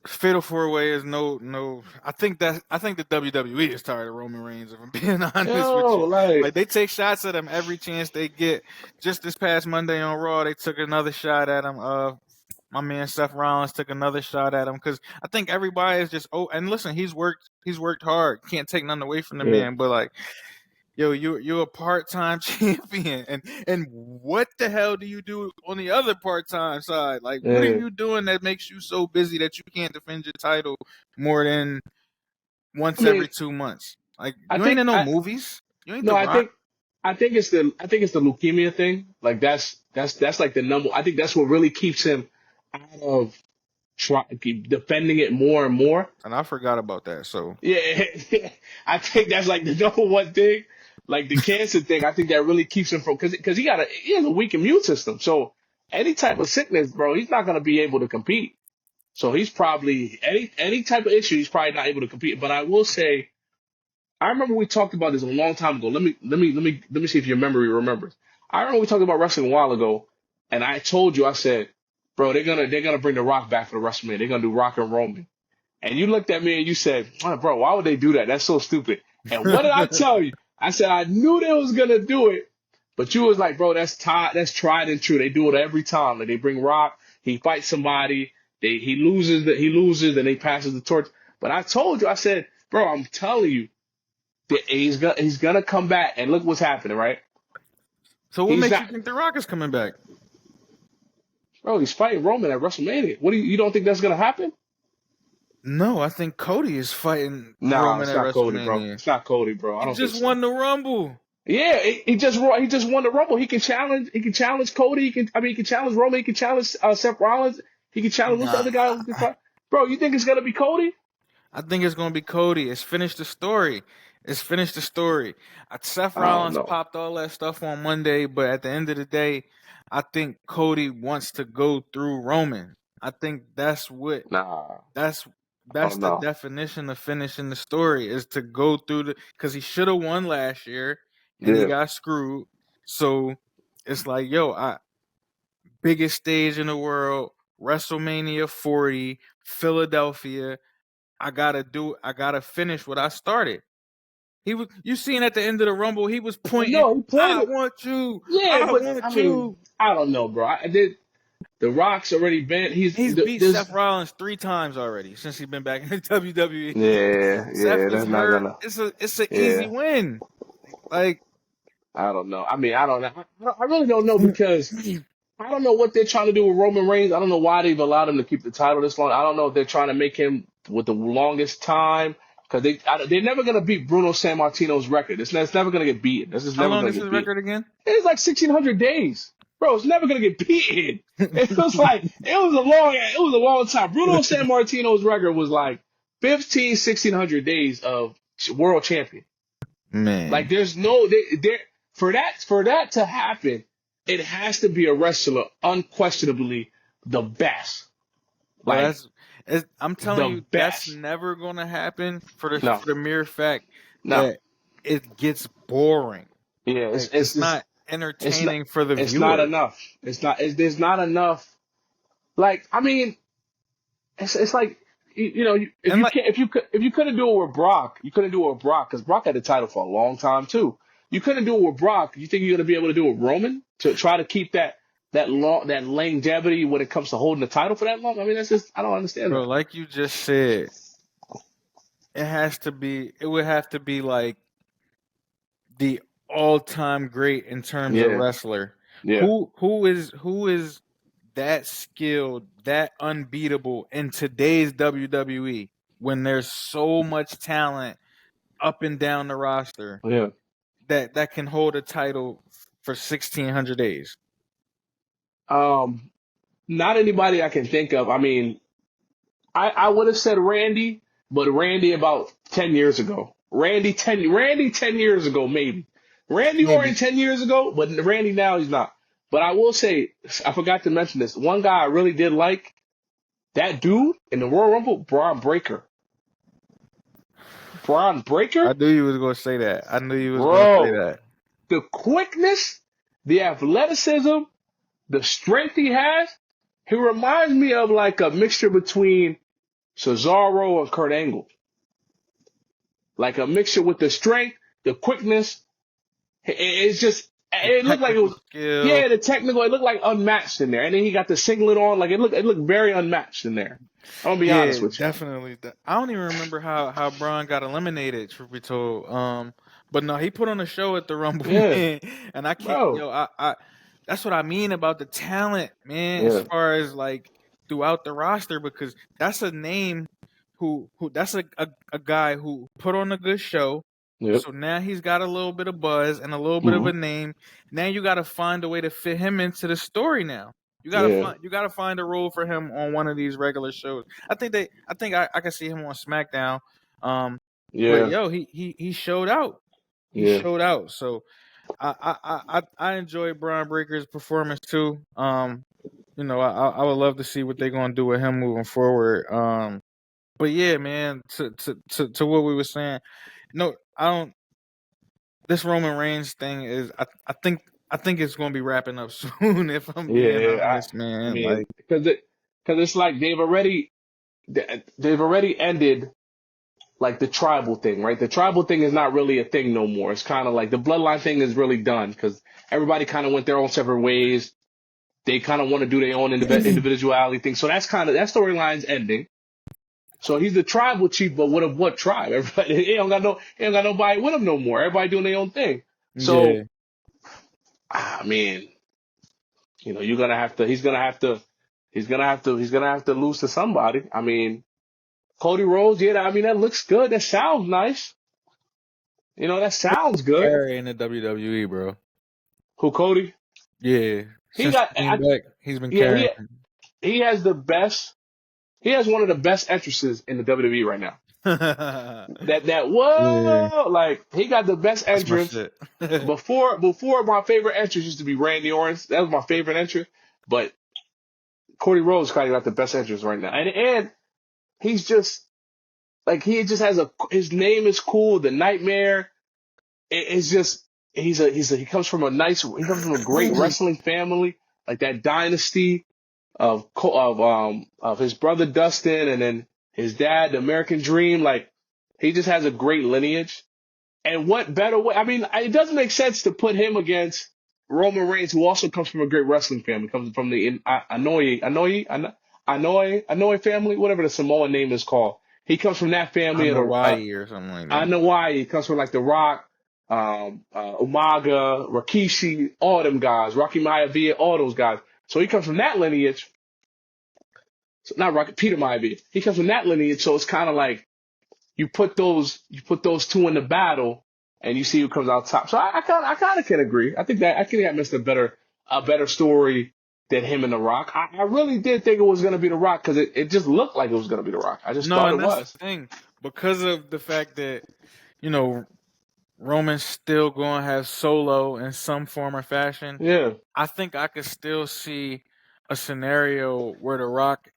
Fatal four way is no. I think the WWE is tired of Roman Reigns. If I'm being honest with Yo, you, like, like they take shots at him every chance they get. Just this past Monday on Raw, they took another shot at him. My man Seth Rollins took another shot at him because I think everybody is just and listen, he's worked hard. Can't take nothing away from the yeah, man, but like yo, you're a part time champion, and what the hell do you do on the other part time side? Like, what are yeah. you doing that makes you so busy that you can't defend your title more than I once mean, every 2 months? Like, I you ain't think in no I movies. You ain't no, The I Rock. think I think it's the leukemia thing. Like that's like the number. I think that's what really keeps him out of keep defending it more and more. And I forgot about that. So Yeah, I think that's like the number one thing. Like the cancer thing, I think that really keeps him from because he has a weak immune system. So any type of sickness, bro, he's not gonna be able to compete. So he's probably any type of issue, he's probably not able to compete. But I remember we talked about this a long time ago. Let me see if your memory remembers. I remember we talked about wrestling a while ago, and I told you, I said, bro, they're gonna bring the Rock back for the WrestleMania. They're gonna do Rock and Roman. And you looked at me and you said, "Oh, bro, why would they do that? That's so stupid." And what did I tell you? I said I knew they was gonna do it, but you was like, bro, that's tried and true. They do it every time. Like they bring Rock, he fights somebody, he loses, then he passes the torch. But I told you, I said, bro, I'm telling you, that he's gonna come back, and look what's happening, right? So what He's makes you not, think The Rock is coming back? bro. He's fighting Roman at WrestleMania. What do you don't think that's gonna happen? No, I think Cody is fighting Nah, Roman it's at not Cody, bro. WrestleMania. It's not Cody, bro. I He don't think just so. won the Rumble. Yeah, he just won the Rumble. He can challenge. He can challenge Cody. He can challenge Roman. He can challenge Seth Rollins. He can challenge who's the Nah, other guy who can fight. Bro, you think it's gonna be Cody? I think it's gonna be Cody. It's finished the story. It's finished the story. Seth I don't Rollins know. popped all that stuff on Monday, but at the end of the day, I think Cody wants to go through Roman. I think Nah, that's I that's don't the know. definition of finishing the story is to go through because he should have won last year and he Yeah, got screwed. So it's like, yo, biggest stage in the world, WrestleMania 40, Philadelphia. I gotta finish what I started. You seen at the end of the Rumble, he was pointing, no, he played I it. want you, Yeah, I but I want mean, you. I don't know, bro. I did. The Rock's already been. He's beat There's. Seth Rollins 3 times already since he's been back in the WWE. Yeah, Seth yeah. is That's not hurt. gonna. It's an easy Yeah, win. Like I don't know. I mean, I don't know. I really don't know because I don't know what they're trying to do with Roman Reigns. I don't know why they've allowed him to keep the title this long. I don't know if they're trying to make him with the longest time because they're never gonna beat Bruno Sammartino's record. It's never gonna get beaten. This is how never long gonna is his get beaten. record again? It's like 1,600 days, bro. It's never gonna get beaten. It was a long time. Bruno Sammartino's record was like 1,600 days of world champion. Like Man, there's no there for that to happen, it has to be a wrestler unquestionably the best. bro, Like I'm telling the you, that's best. never gonna happen No, for the mere fact no. that it gets boring. Yeah, Like it's not it's not entertaining for the it's not viewer. enough. There's not enough. Like I mean, it's like if And you like, can't if you couldn't do it with Brock, you couldn't do it with Brock because Brock had the title for a long time too. You couldn't do it with Brock. You think you're gonna be able to do it with Roman to try to keep that longevity when it comes to holding the title for that long? I mean, that's just I don't understand bro, that. like you just said, it would have to be like the all-time great in terms of Yeah, wrestler. yeah, Who is that skilled, that unbeatable in today's WWE when there's so much talent up and down the roster yeah. that can hold a title for 1,600 days? Um, Not anybody I can think of. I mean, I would have said Randy, but Randy about 10 years ago. Randy 10 years ago, maybe. Randy Orton Maybe. 10 years ago, but Randy now he's not. But I will say, I forgot to mention this. One guy I really did like, that dude in the Royal Rumble, Braun Breaker. Braun Breaker? I knew you was gonna say that. I knew you was gonna say Bro, that. the quickness, the athleticism, the strength he has, he reminds me of like a mixture between Cesaro and Kurt Angle. Like a mixture with the strength, the quickness. It's just, The it looked like it technical was, skill. yeah, the technical, it looked like unmatched in there. And then he got the singlet on, like it looked very unmatched in there. I'm gonna be honest Yeah, with you. definitely. I don't even remember how Braun got eliminated. Truth be told, but no, he put on a show at the Rumble, Yeah, man. And I can't, bro. that's what I mean about the talent, man. As Yeah, far as like throughout the roster, because that's a name who that's a guy who put on a good show. yep. So now he's got a little bit of buzz and a little bit of Hmm. a name. Now you got to find a way to fit him into the story. Now Yeah, you gotta find a role for him on one of these regular shows. I think I can see him on SmackDown. Um, but yeah, yo, he showed out. He yeah. showed out. So I enjoyed Braun Breaker's performance too. I would love to see what they're gonna do with him moving forward. But yeah, man, to what we were saying, no, I don't. This Roman Reigns thing is, I think it's going to be wrapping up soon. If I'm being Yeah, honest, I man. mean, Like, because it's like they've already ended like the tribal thing, right? The tribal thing is not really a thing no more. It's kind of like the bloodline thing is really done because everybody kind of went their own separate ways. They kind of want to do their own individuality thing. So that's kind of that storyline's ending. So he's the tribal chief, but what tribe? Everybody he don't got nobody with him no more. Everybody doing their own thing. yeah, So I mean, you're gonna have to. He's gonna have to lose to somebody. I mean, Cody Rhodes. Yeah, I mean that looks good. That sounds nice. That sounds good. carry in the WWE, bro. Who Cody? Yeah, He since got. he came back, he's been Yeah, carrying. he has the best. He has one of the best entrances in the WWE right now. Yeah, That whoa, like he got the best that's my entrance. shit. Before my favorite entrance used to be Randy Orton. That was my favorite entrance. But Cody Rhodes kind of got the best entrance right now, and he's just like he just has his name is cool. The Nightmare. It's just he comes from a great wrestling family, like that dynasty of his brother Dustin and then his dad, the American Dream. Like he just has a great lineage. And what better way? I mean, it doesn't make sense to put him against Roman Reigns, who also comes from a great wrestling family, comes from the Anoa'i family, whatever the Samoan name is called. He comes from that family, On and Hawaii or something like I that. know why. He comes from like The Rock, Umaga, Rikishi, all them guys, Rocky Maivia, all those guys. So he comes from that lineage. So not Rocky, Peter Maivia. He comes from that lineage. So it's kind of like you put those two in the battle, and you see who comes out top. So I kind of can agree. I think that missed a better story than him and The Rock. I really did think it was gonna be The Rock because it just looked like it was gonna be The Rock. I just No, thought and it that's the was. thing because of the fact that you know Roman's still going to have Solo in some form or fashion. Yeah, I think I could still see a scenario where The Rock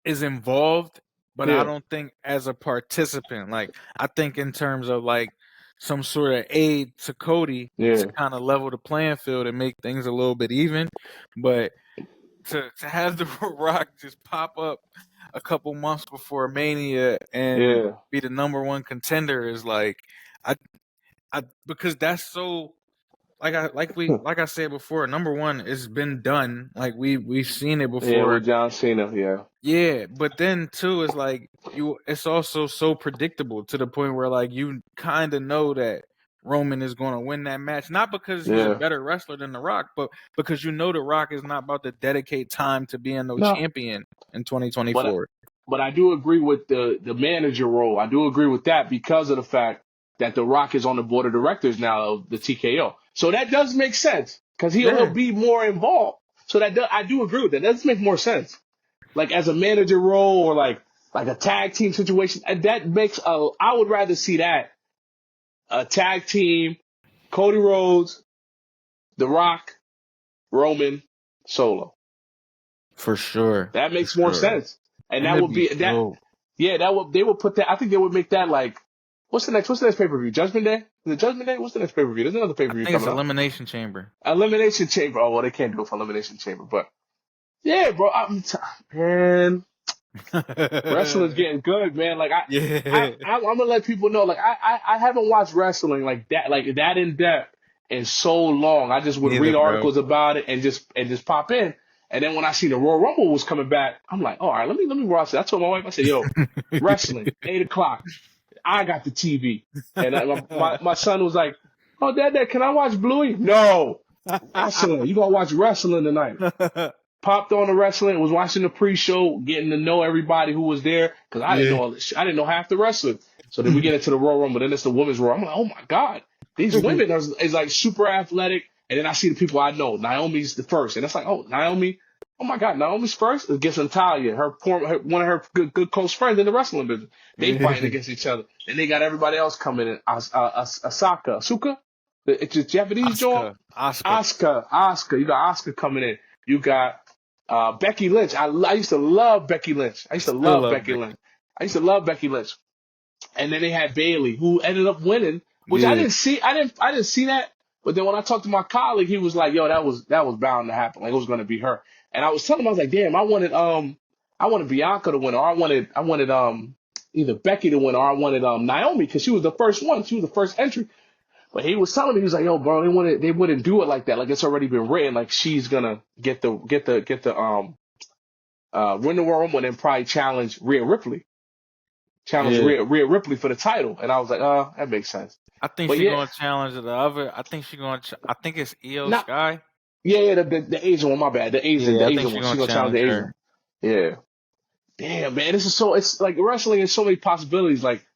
is involved, but I yeah, don't think as a participant. Like I think in terms of like some sort of aid to Cody to yeah, kind of level the playing field and make things a little bit even. But to have the Rock just pop up a couple months before Mania and yeah, be the number one contender is like I because that's so like I said before, number one, it's been done. Like we've seen it yeah. before. With John Cena, yeah, Yeah, but then too, it's like it's also so predictable to the point where like you kind of know that Roman is going to win that match, not because he's a yeah. better wrestler than The Rock, but because you know The Rock is not about to dedicate time to being no No, champion in but 2024. but I do agree with the manager role. I do agree with that because of the fact that The Rock is on the board of directors now of the TKO. So that does make sense because he'll Yeah, be more involved. So I do agree with that. That does make more sense. Like as a manager role or like a tag team situation, that makes a. I would rather see that a tag team, Cody Rhodes, The Rock, Roman, Solo. for sure, That for makes more sure, sense. And and that it'd would be be that. dope. Yeah, they would put that. I think they would make that like what's the next pay per view? Judgment Day? Is it Judgment Day? What's the next pay per view? There's another pay I per view think it's coming up. Elimination Chamber. Elimination Chamber. Oh well, they can't do it for Elimination Chamber, but yeah, bro. Man, wrestling's getting good, man. Like Yeah, I'm gonna let people know. Like I haven't watched wrestling like that in depth in so long. I just would neither, read bro. articles about it and just pop in. And then when I see the Royal Rumble was coming back, I'm like, all right, let me watch it. I told my wife, I said, yo, wrestling, 8 o'clock. I got the TV. And my son was like, oh, Dad, can I watch Bluey? No, wrestling. You gonna watch wrestling tonight? Popped on the wrestling, was watching the pre-show, getting to know everybody who was there because I didn't Yeah. know I didn't know half the wrestling. So then we get into the Royal Rumble, then it's the women's Royal. I'm like, oh my god, these women is like super athletic. And then I see the people I know. Naomi's the first, and it's like, oh, Naomi. Oh my God, Naomi's first against Natalia, one of her good close friends in the wrestling business. They fighting against each other, and they got everybody else coming in. Asuka, it's a Japanese joint. Oscar. Asuka. You got Asuka coming in. You got Becky Lynch. I used to love Becky Lynch. I used to Still love love Becky Becky. Lynch. I used to love Becky Lynch. And then they had Bailey, who ended up winning, which I Yeah. didn't see. I didn't see that. But then when I talked to my colleague, he was like, "Yo, that was bound to happen. Like it was going to be her." And I was telling him, I was like, "Damn, I wanted Bianca to win, or I wanted either Becky to win, or I wanted Naomi because she was the first one. She was the first entry." But he was telling me, he was like, "Yo, bro, they wouldn't do it like that. Like it's already been written. Like she's gonna win the Royal Rumble and then probably challenge Rhea Ripley." Challenge Yeah. Rhea Ripley for the title, and I was like, that makes sense. I think But she's yeah, gonna challenge the other. I think she's gonna. I think it's Io not Sky. yeah, the Asian one, my bad, the Yeah, I think Asian she's one. gonna She's gonna challenge challenge the Asian her. one. Yeah, damn man, this is so. It's like wrestling has so many possibilities. Like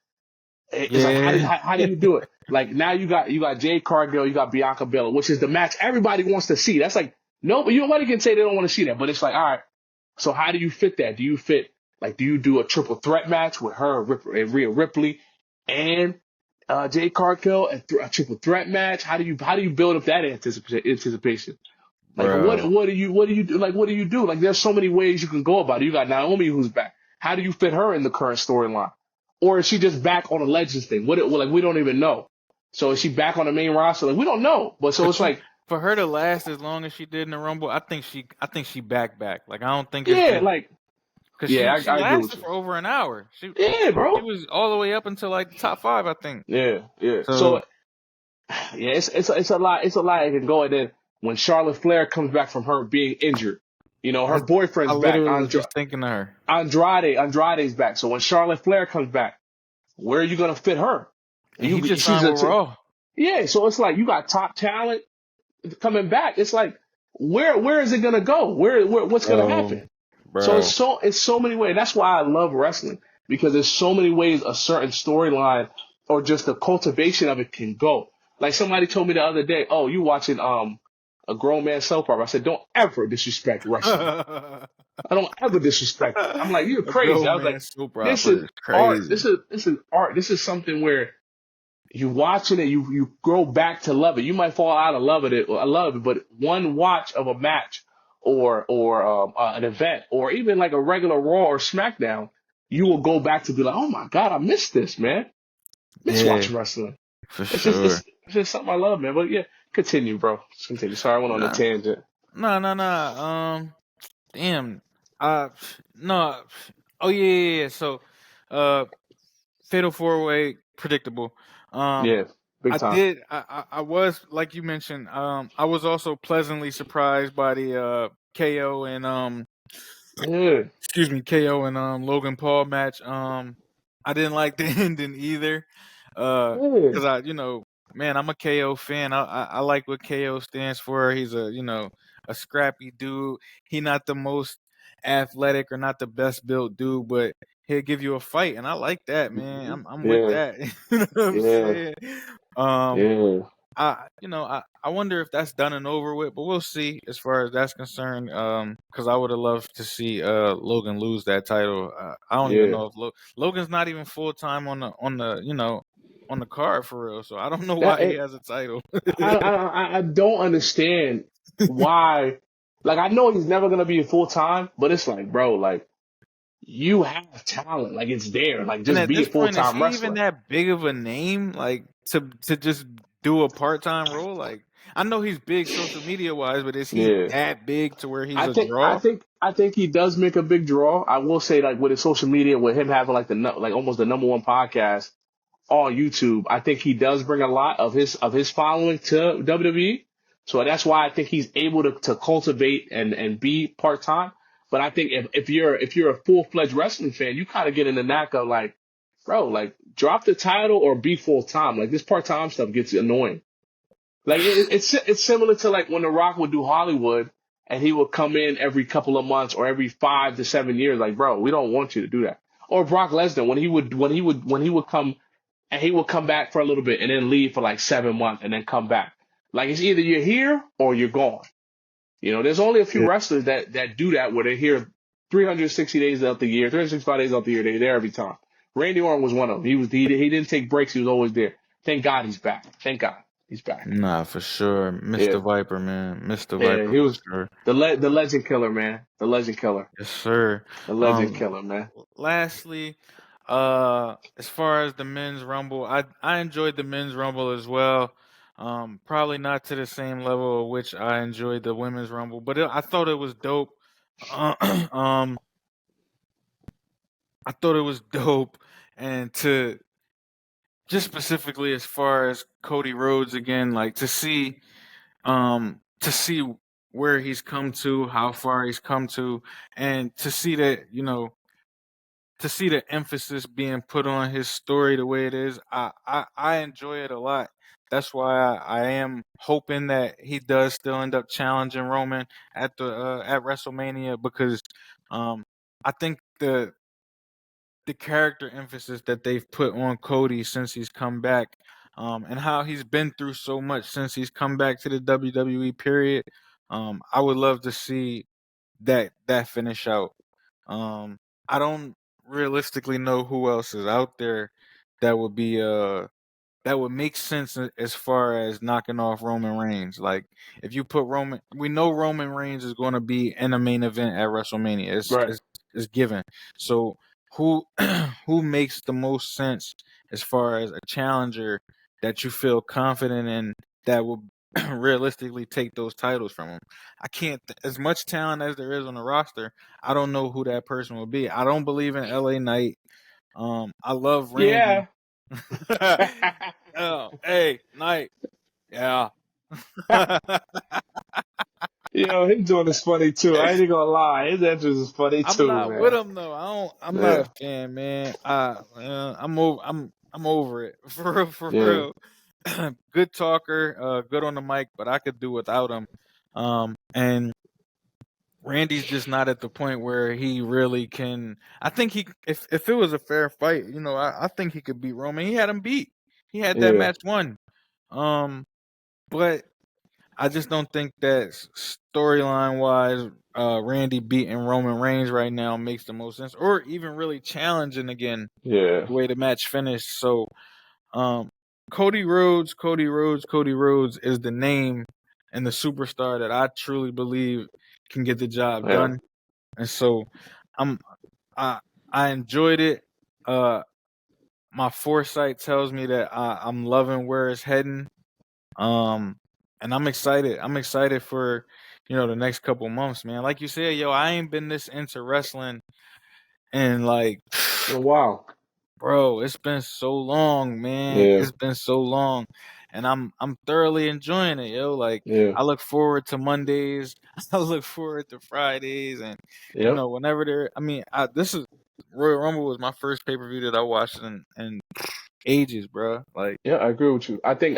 it's like Yeah. how do you do it? Like now you got Jade Cargill, you got Bianca Belair, which is the match everybody wants to see. That's like nobody can say they don't want to see that, but it's like all right. So how do you fit that? Do you do a triple threat match with her and Rhea Ripley and Jade Cargill and a triple threat match? How do you build up that anticipation? Like Bro. what do you do? Like what do you do? Like there's so many ways you can go about it. You got Naomi who's back. How do you fit her in the current storyline? Or is she just back on a Legends thing? Like we don't even know. So is she back on the main roster? Like we don't know. But so But it's like for her to last as long as she did in the Rumble, I think she back. Like I don't think it's yeah, just like because yeah, she I agree with lasted you. for over an hour. She Yeah, she bro. was all the way up until like the top 5, I think. Yeah, yeah. So So yeah, it's a lot. It's a lot that can go. And then when Charlotte Flair comes back from her being injured, her that's, I boyfriend's back. literally was just thinking of her. Andrade's back. So when Charlotte Flair comes back, where are you gonna fit her? And he just She's signed with Raw. yeah. So it's like you got top talent coming back. It's like where is it gonna go? What's gonna Bro. happen? So Bro. it's so many ways. That's why I love wrestling because there's so many ways a certain storyline or just the cultivation of it can go. Like somebody told me the other day, "Oh, you watching a grown man soap opera?" I said, "Don't ever disrespect wrestling. A I don't ever disrespect it." I'm like, "You're crazy." I grown was like, man soap "This opera is is art. crazy. This is art. This is something where you watching it, you grow back to love it. You might fall out of love with it. I love it, but one watch of a match or an event or even like a regular Raw or SmackDown, you will go back to be like, oh my God, I missed this, man. Miss Yeah, watching wrestling. for It's just sure. it's just something I love, man. But yeah, continue, bro. Just continue. Sorry, I went on a Nah, tangent. nah. Damn. Uh, no. Oh yeah. So, uh, Fatal 4-Way, predictable. Um, Yeah, big I time. did. I was like you mentioned. I was also pleasantly surprised by the KO and Yeah, excuse me, KO and Logan Paul match. I didn't like the ending either. yeah, Because man, I'm a KO fan. I like what KO stands for. He's a scrappy dude. He not the most athletic or not the best built dude, but he'll give you a fight, and I like that, man. I'm with yeah, that. You know what I'm yeah, saying? Um, yeah. I wonder if that's done and over with, but we'll see as far as that's concerned. Because I would have loved to see Logan lose that title. I don't even Yeah. know if Logan's not even full time on the card for real. So I don't know That why he has a title. I don't understand why. Like I know he's never gonna be full time, but it's like, bro, like you have talent, like it's there, like And just at be a this full point, is time he even wrestler. that big of a name? Like to just do a part time role? Like I know he's big social media wise, but is he Yeah, that big to where he's I a think I draw? think I think he does make a big draw. I will say, like with his social media, with him having like like almost the number one podcast on YouTube, I think he does bring a lot of his following to WWE. So that's why I think he's able to cultivate and be part time. But I think if you're a full fledged wrestling fan, you kind of get in the knack of like, bro, like drop the title or be full time. Like this part time stuff gets annoying. Like it's similar to like when The Rock would do Hollywood and he would come in every couple of months or every 5 to 7 years. Like, bro, we don't want you to do that. Or Brock Lesnar when he would come and he will come back for a little bit and then leave for like 7 months and then come back. Like it's either you're here or you're gone. There's only a few Yeah. wrestlers that do that where they're here 360 days out the year, 365 days out the year. They're there every time. Randy Orton was one of them. He didn't take breaks. He was always there. Thank God he's back. Thank God he's back. Nah, for sure. Yeah, Mr. Viper, man. Mr. yeah. Viper He for was sure. the legend killer, man. The legend killer. Yes, sir. The legend Um killer, man. lastly, As far as the men's rumble, I enjoyed the men's rumble as well. Probably not to the same level of which I enjoyed the women's rumble, but I thought it was dope. Uh, um, I thought it was dope, and to just specifically as far as Cody Rhodes again, like to see where he's come to, how far he's come to, and to see that to see the emphasis being put on his story the way it is, I enjoy it a lot. That's why I am hoping that he does still end up challenging Roman at WrestleMania because um I think the character emphasis that they've put on Cody since he's come back, and how he's been through so much since he's come back to the WWE period. I would love to see that finish out. Um, I don't realistically know who else is out there that would be that would make sense as far as knocking off Roman Reigns. Like if you put Roman, we know Roman Reigns is going to be in a main event at WrestleMania. Right. It's given. So who who makes the most sense as far as a challenger that you feel confident in that will realistically take those titles from him? I can't as much talent as there is on the roster. I don't know who that person will be. I don't believe in LA Knight. I love Randy. Yeah. Oh, hey, Knight. Yeah. His doing is funny too. I ain't even gonna lie. His entrance is funny I'm too, not with man. him though. I'm not a Yeah. fan, man. I'm over it. For real, for Yeah. real. Good talker, good on the mic, but I could do without him. And Randy's just not at the point where he really can. I think if it was a fair fight, I think he could beat Roman. He had him beat. He had that Yeah. match won. Um, but I just don't think that storyline wise, Randy beating Roman Reigns right now makes the most sense, or even really challenging again Yeah. the way the match finished. So, um, Cody Rhodes is the name and the superstar that I truly believe can get the job Yeah. done. And so, I'm I I enjoyed it. Uh, my foresight tells me that I'm loving where it's heading. Um, and I'm excited. I'm excited for the next couple months, man. Like you said, yo, I ain't been this into wrestling in like, Oh, wow. bro, it's been so long, man. Yeah. It's been so long, and I'm thoroughly enjoying it, yo. Like Yeah. I look forward to Mondays. I look forward to Fridays, and Yep. whenever there. I mean, this is Royal Rumble was my first pay per view that I watched in ages, bro. Like, Yeah, I agree with you. I think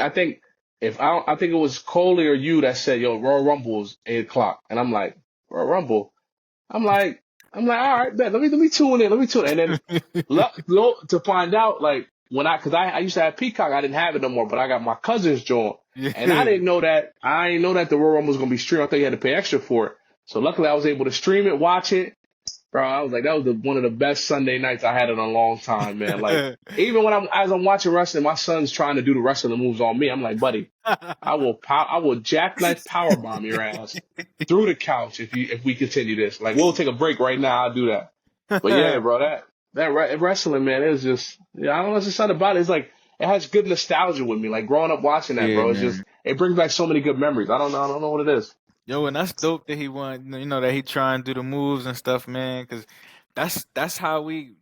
if I think it was Coley or you that said, "Yo, Royal Rumble is 8 o'clock," and I'm like, Royal Rumble. I'm like, all right, bet. Let me tune in. Let me tune in. And then to find out, like because I used to have Peacock, I didn't have it no more, but I got my cousin's joint, and I yeah. didn't know that. I didn't know that the Royal Rumble was gonna be streamed. I thought you had to pay extra for it. So luckily, I was able to stream it, watch it. Bro, I was like, that was one of the best Sunday nights I had in a long time, man. Like, even when as I'm watching wrestling, my son's trying to do the wrestling moves on me. I'm like, buddy, I will jackknife power bomb your ass through the couch if we continue this. Like, we'll take a break right now. I'll do that. But yeah, bro, that wrestling, man, it was just, yeah, I don't know, it's just something about it. It's like it has good nostalgia with me. Like growing up watching that, Yeah, bro, it's just man. it brings back so many good memories. I don't know what it is. Yo, and that's dope that he want, that he try and do the moves and stuff, man. Because that's how we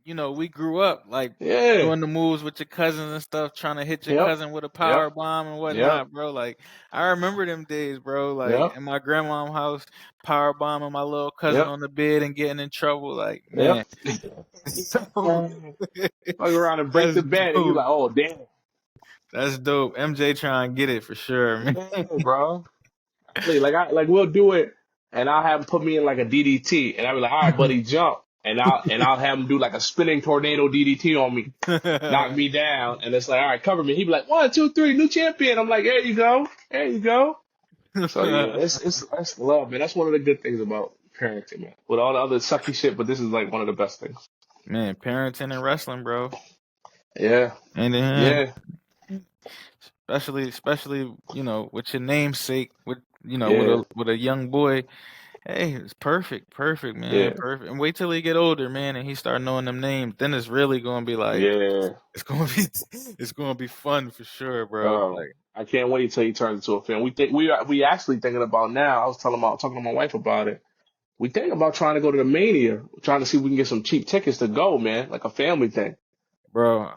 grew up, like Yeah. doing the moves with your cousins and stuff, trying to hit your Yep. cousin with a power Yep. bomb and Yep. whatnot, bro. Like I remember them days, bro. Like Yep. in my grandma's house, power bombing my little cousin Yep. on the bed and getting in trouble. Like Yep. man, so Fuck around and break that's the bed, and you dope. like, oh damn, That's dope. MJ trying to get it for sure, man. yeah, bro. Like we'll do it, and I'll have him put me in like a DDT, and I'll be like, all right, buddy, jump, and I'll have him do like a spinning tornado DDT on me, knock me down, and it's like, all right, cover me. He'd be like, 1, 2, 3, new champion. I'm like, there you go, there you go. So yeah, it's that's love, man. That's one of the good things about parenting, man. With all the other sucky shit, but this is like one of the best things. Man, parenting and wrestling, bro. Yeah, And then yeah, especially with your namesake with yeah, with a young boy Hey, it's perfect, man, Yeah, perfect. And wait till he get older, man, and he start knowing them names. Then it's really gonna be like yeah. it's gonna be it's gonna be fun for sure, bro. Like, I can't wait till he turns into a fan. We actually thinking about now. I was talking to my wife about it. We think about trying to go to the Mania, trying to see if we can get some cheap tickets to go, man, like a family thing. bro,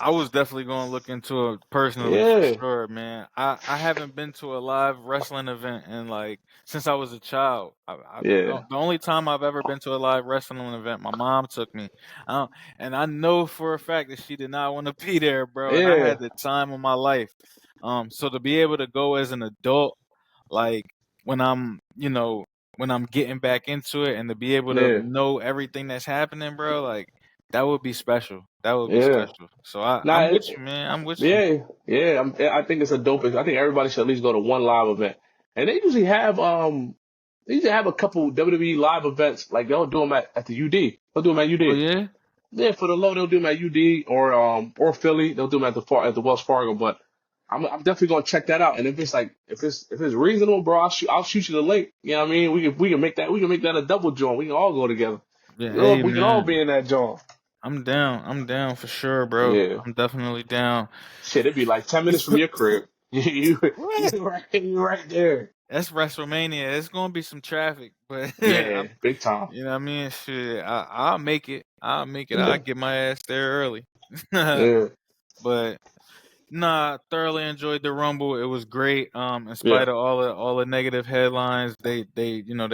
I was definitely going to look into it personally for Yeah, sure, man. I haven't been to a live wrestling event in like since I was a child. yeah, The only time I've ever been to a live wrestling event, my mom took me, and I know for a fact that she did not want to be there, bro. And I yeah, had the time of my life. So to be able to go as an adult, like when when I'm getting back into it, and to be able to yeah, know everything that's happening, bro, like that would be special. That would be yeah. special. So Nah, I'm with you, man. I'm with you. yeah, yeah. I think it's a dope. I think everybody should at least go to one live event. And they usually have a couple WWE live events. Like they'll do them at the UD. They'll do them at Oh UD. yeah, Yeah, for the low they'll do them at UD or Philly. They'll do them at the Wells Fargo. But I'm definitely gonna check that out. And if it's reasonable, bro, I'll shoot you the link. You know what I mean? We can make that a double joint. We can all go together. yeah. Hey We can all man, be in that joint. I'm down. I'm down for sure, bro. Yeah. I'm definitely down. Shit, it'd be like 10 minutes from your crib. What? You right there. That's WrestleMania. It's gonna be some traffic, but Yeah, big time. you know what I mean. Shit, I'll make it. I'll make it. I'll Yeah, get my ass there early. yeah, But nah, thoroughly enjoyed the Rumble. It was great. In yeah. spite of all the negative headlines, they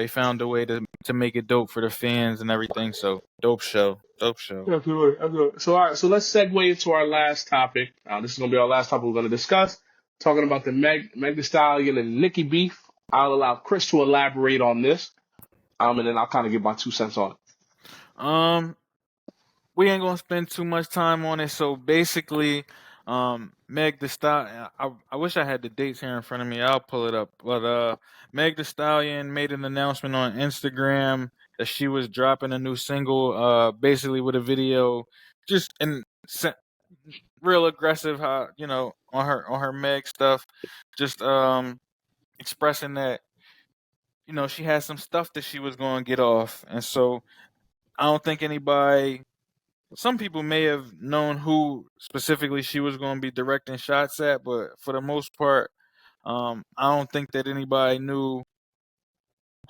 found a way to make it dope for the fans and everything. So dope show, dope show. Absolutely, absolutely. So, all right, so let's segue into our last topic. This is gonna be our last topic we're gonna discuss. Talking about the Meg Thee Stallion and Nicki beef. I'll allow Chris to elaborate on this. And then I'll kind of give my 2 cents on it. Um, we ain't gonna spend too much time on it. So basically, Meg the Stallion. I wish I had the dates here in front of me. I'll pull it up. But Meg the Stallion made an announcement on Instagram that she was dropping a new single. Basically with a video, just in real aggressive. How on her Meg stuff, just expressing that she had some stuff that she was going to get off, and so I don't think anybody some people may have known who specifically she was going to be directing shots at, but for the most part, I don't think that anybody knew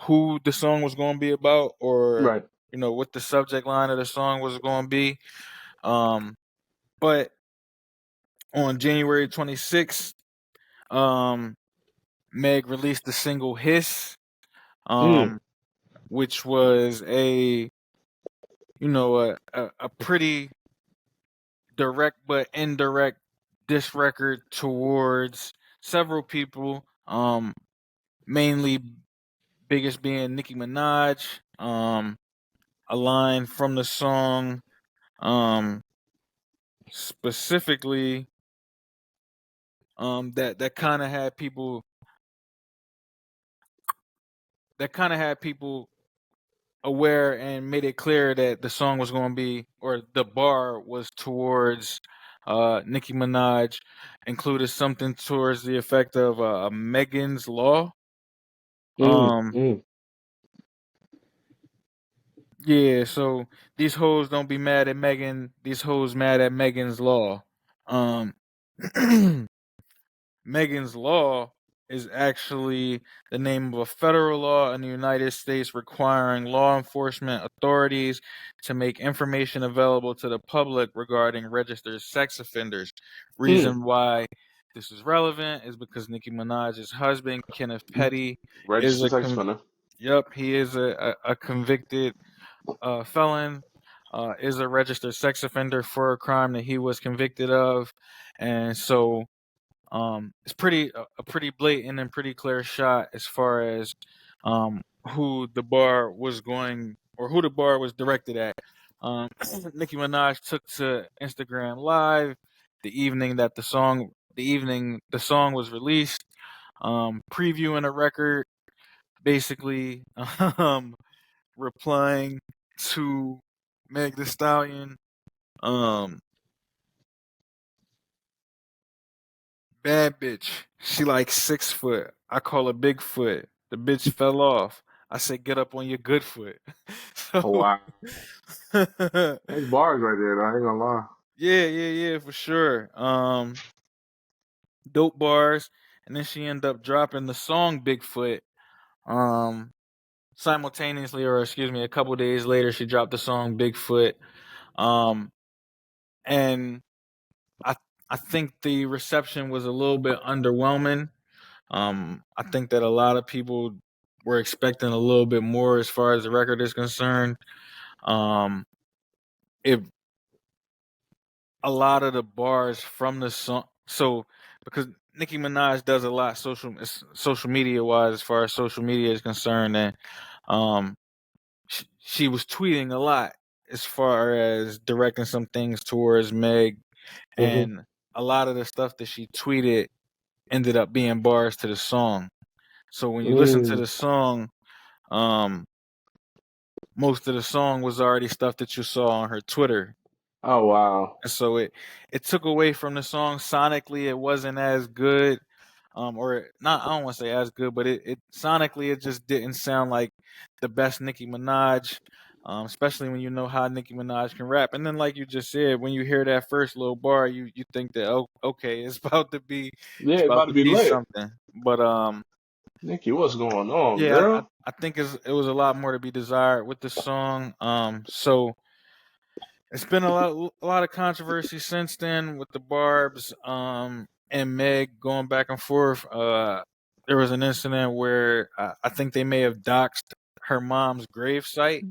who the song was going to be about or Right. what the subject line of the song was going to be. Um, but on January 26th, um, Meg released the single "Hiss," Mm, um, which was a pretty direct but indirect diss record towards several people. Mainly biggest being Nicki Minaj. A line from the song, specifically, that kind of had people aware and made it clear that the song was going to be, or the bar was towards Nicki Minaj, included something towards the effect of Megan's Law. mm, Um, mm, yeah, so these hoes don't be mad at Megan. These hoes mad at Megan's Law. Um, Megan's Law is actually the name of a federal law in the United States requiring law enforcement authorities to make information available to the public regarding registered sex offenders. mm. Reason why this is relevant is because Nicki Minaj's husband, Kenneth Petty, is Registered a sex offender. he is a convicted felon, is a registered sex offender for a crime that he was convicted of, and so it's a pretty blatant and pretty clear shot as far as who the bar was going or who the bar was directed at. Um, Nicki Minaj took to Instagram Live the evening the song was released, previewing a record, basically replying to Meg the Stallion. Um, Bad bitch. She like 6 foot. I call her Bigfoot. The bitch fell off. I said, get up on your good foot. Oh So, wow, that's bars right there. Though. I ain't gonna lie. yeah, for sure. Dope bars, and then she ended up dropping the song Bigfoot. Um, Simultaneously, or excuse me, a couple days later, she dropped the song Bigfoot. Um, and I I think the reception was a little bit underwhelming. I think that a lot of people were expecting a little bit more as far as the record is concerned. Um, it A lot of the bars from the song, so because Nicki Minaj does a lot social media wise as far as social media is concerned, and um, she was tweeting a lot as far as directing some things towards Meg, Hmm. and a lot of the stuff that she tweeted ended up being bars to the song. So when you listen to Mm. the song, um, most of the song was already stuff that you saw on her Twitter. Oh wow. And so it took away from the song sonically. It wasn't as good, or not. I don't want to say as good, but it sonically it just didn't sound like the best Nicki Minaj. Especially when you know how Nicki Minaj can rap, and then like you just said, when you hear that first little bar, you think that, oh, okay, Yeah, it's it's about about to to be be lit. something. But Nikki, what's going on, yeah, girl? I think it was a lot more to be desired with the song. So it's been a lot of controversy since then with the Barb's and Meg going back and forth. There was an incident where I think they may have doxed her mom's grave site,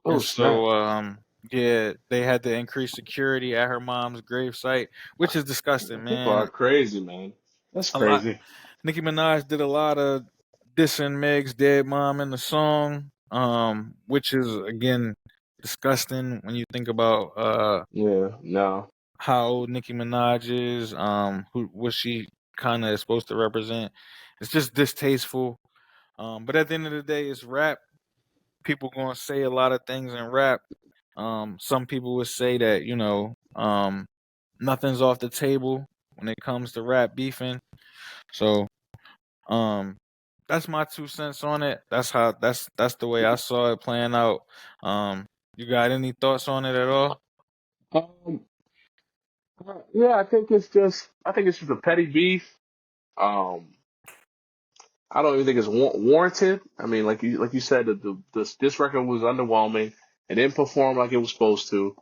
Oh and snap! so yeah, they had to increase security at her mom's grave site, which is disgusting, People are man. crazy, man. That's A lot. crazy. Nicki Minaj did a lot of dissing Meg's dead mom in the song, which is again disgusting when you think about Yeah, no. how old Nicki Minaj is, who what she kind of is supposed to represent. It's just distasteful. But at the end of the day, it's rap. People gonna say a lot of things in rap. Some people would say that nothing's off the table when it comes to rap beefing. So um, that's my 2 cents on it. That's the way I saw it playing out. You got any thoughts on it at all? Um, yeah, I think it's just a petty beef. Um, I don't even think it's warranted. I mean, like you said, this record was underwhelming. It didn't perform like it was supposed to.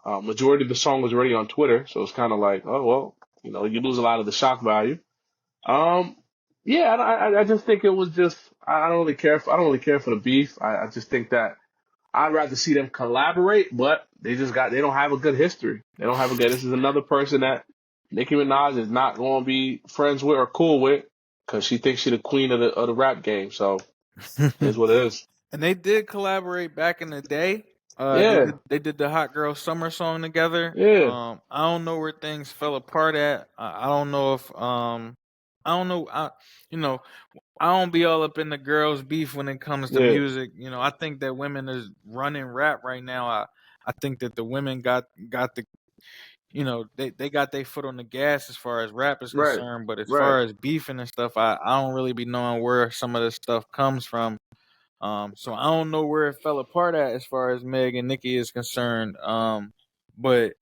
Majority of the song was already on Twitter, so it's kind of like, oh well, you lose a lot of the shock value. Um, yeah, I just think it was just I don't really care. I don't really care for the beef. I just think that I'd rather see them collaborate, but they don't have a good history. They don't have a good. This is another person that Nicki Minaj is not going to be friends with or cool with because she thinks she's the queen of the rap game. So here's what it is. And they did collaborate back in the day. Yeah, They did the Hot Girl Summer song together. yeah, I don't know where things fell apart at. I don't know if I don't know. You know I don't be all up in the girls' beef when it comes to yeah. music. I think that women is running rap right now. I think that the women got the they got their foot on the gas as far as rap is Right, concerned. But as right. far as beefing and stuff, I don't really be knowing where some of this stuff comes from. So I don't know where it fell apart at as far as Meg and Nikki is concerned. But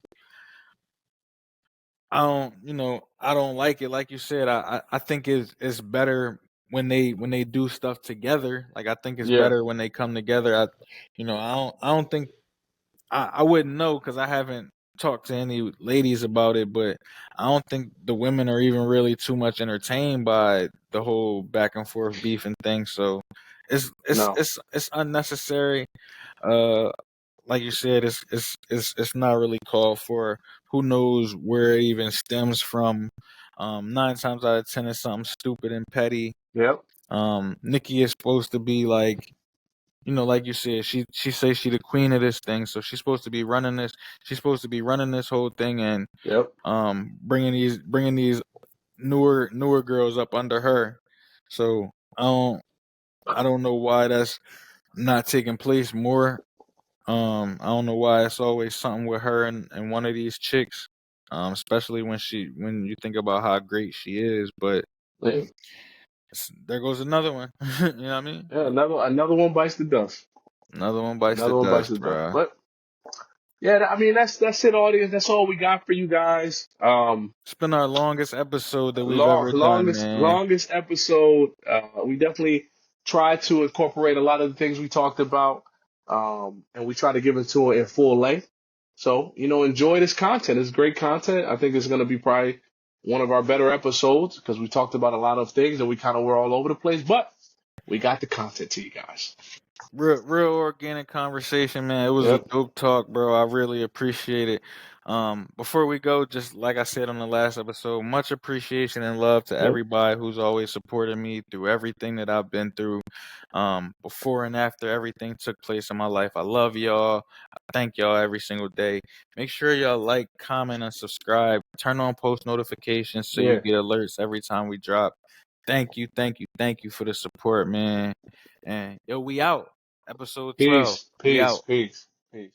I don't like it. Like you said, I think it's better when they do stuff together. Like I think it's Yeah, better when they come together. I don't think I wouldn't know because I haven't talked to any ladies about it, but I don't think the women are even really too much entertained by the whole back and forth beef and thing. So no. it's unnecessary. Uh, like you said, it's not really called for. Who knows where it even stems from? 9 times out of 10, it's something stupid and petty. Yep, Nikki is supposed to be like, like you said, she says she the queen of this thing, so she's supposed to be running this. She's supposed to be running this whole thing and yep. bringing these newer girls up under her. So I don't know why that's not taking place more. I don't know why it's always something with her and one of these chicks. Especially when you think about how great she is, but Yeah. There goes another one. You know what I mean? Yeah, another one bites the dust. Another one bites the Another one bites the dust, dust. bro. But yeah, I mean that's it, audience. That's all we got for you guys. It's been our longest episode that we've ever done, man. Longest episode. We definitely try to incorporate a lot of the things we talked about, and we try to give it to it in full length. So enjoy this content. It's great content. I think it's going to be probably one of our better episodes because we talked about a lot of things and we kind of were all over the place, but we got the content to you guys. Real organic conversation, man. It was a Yep. dope talk, bro. I really appreciate it. Before we go, just like I said on the last episode, much appreciation and love to Yep. everybody who's always supported me through everything that I've been through. Before and after everything took place in my life. I love y'all. I thank y'all every single day. Make sure y'all like, comment, and subscribe. Turn on post notifications so you Yeah. get alerts every time we drop. Thank you for the support, man. And yo, we out. Episode 12. Peace. We Peace. out. Peace. Peace.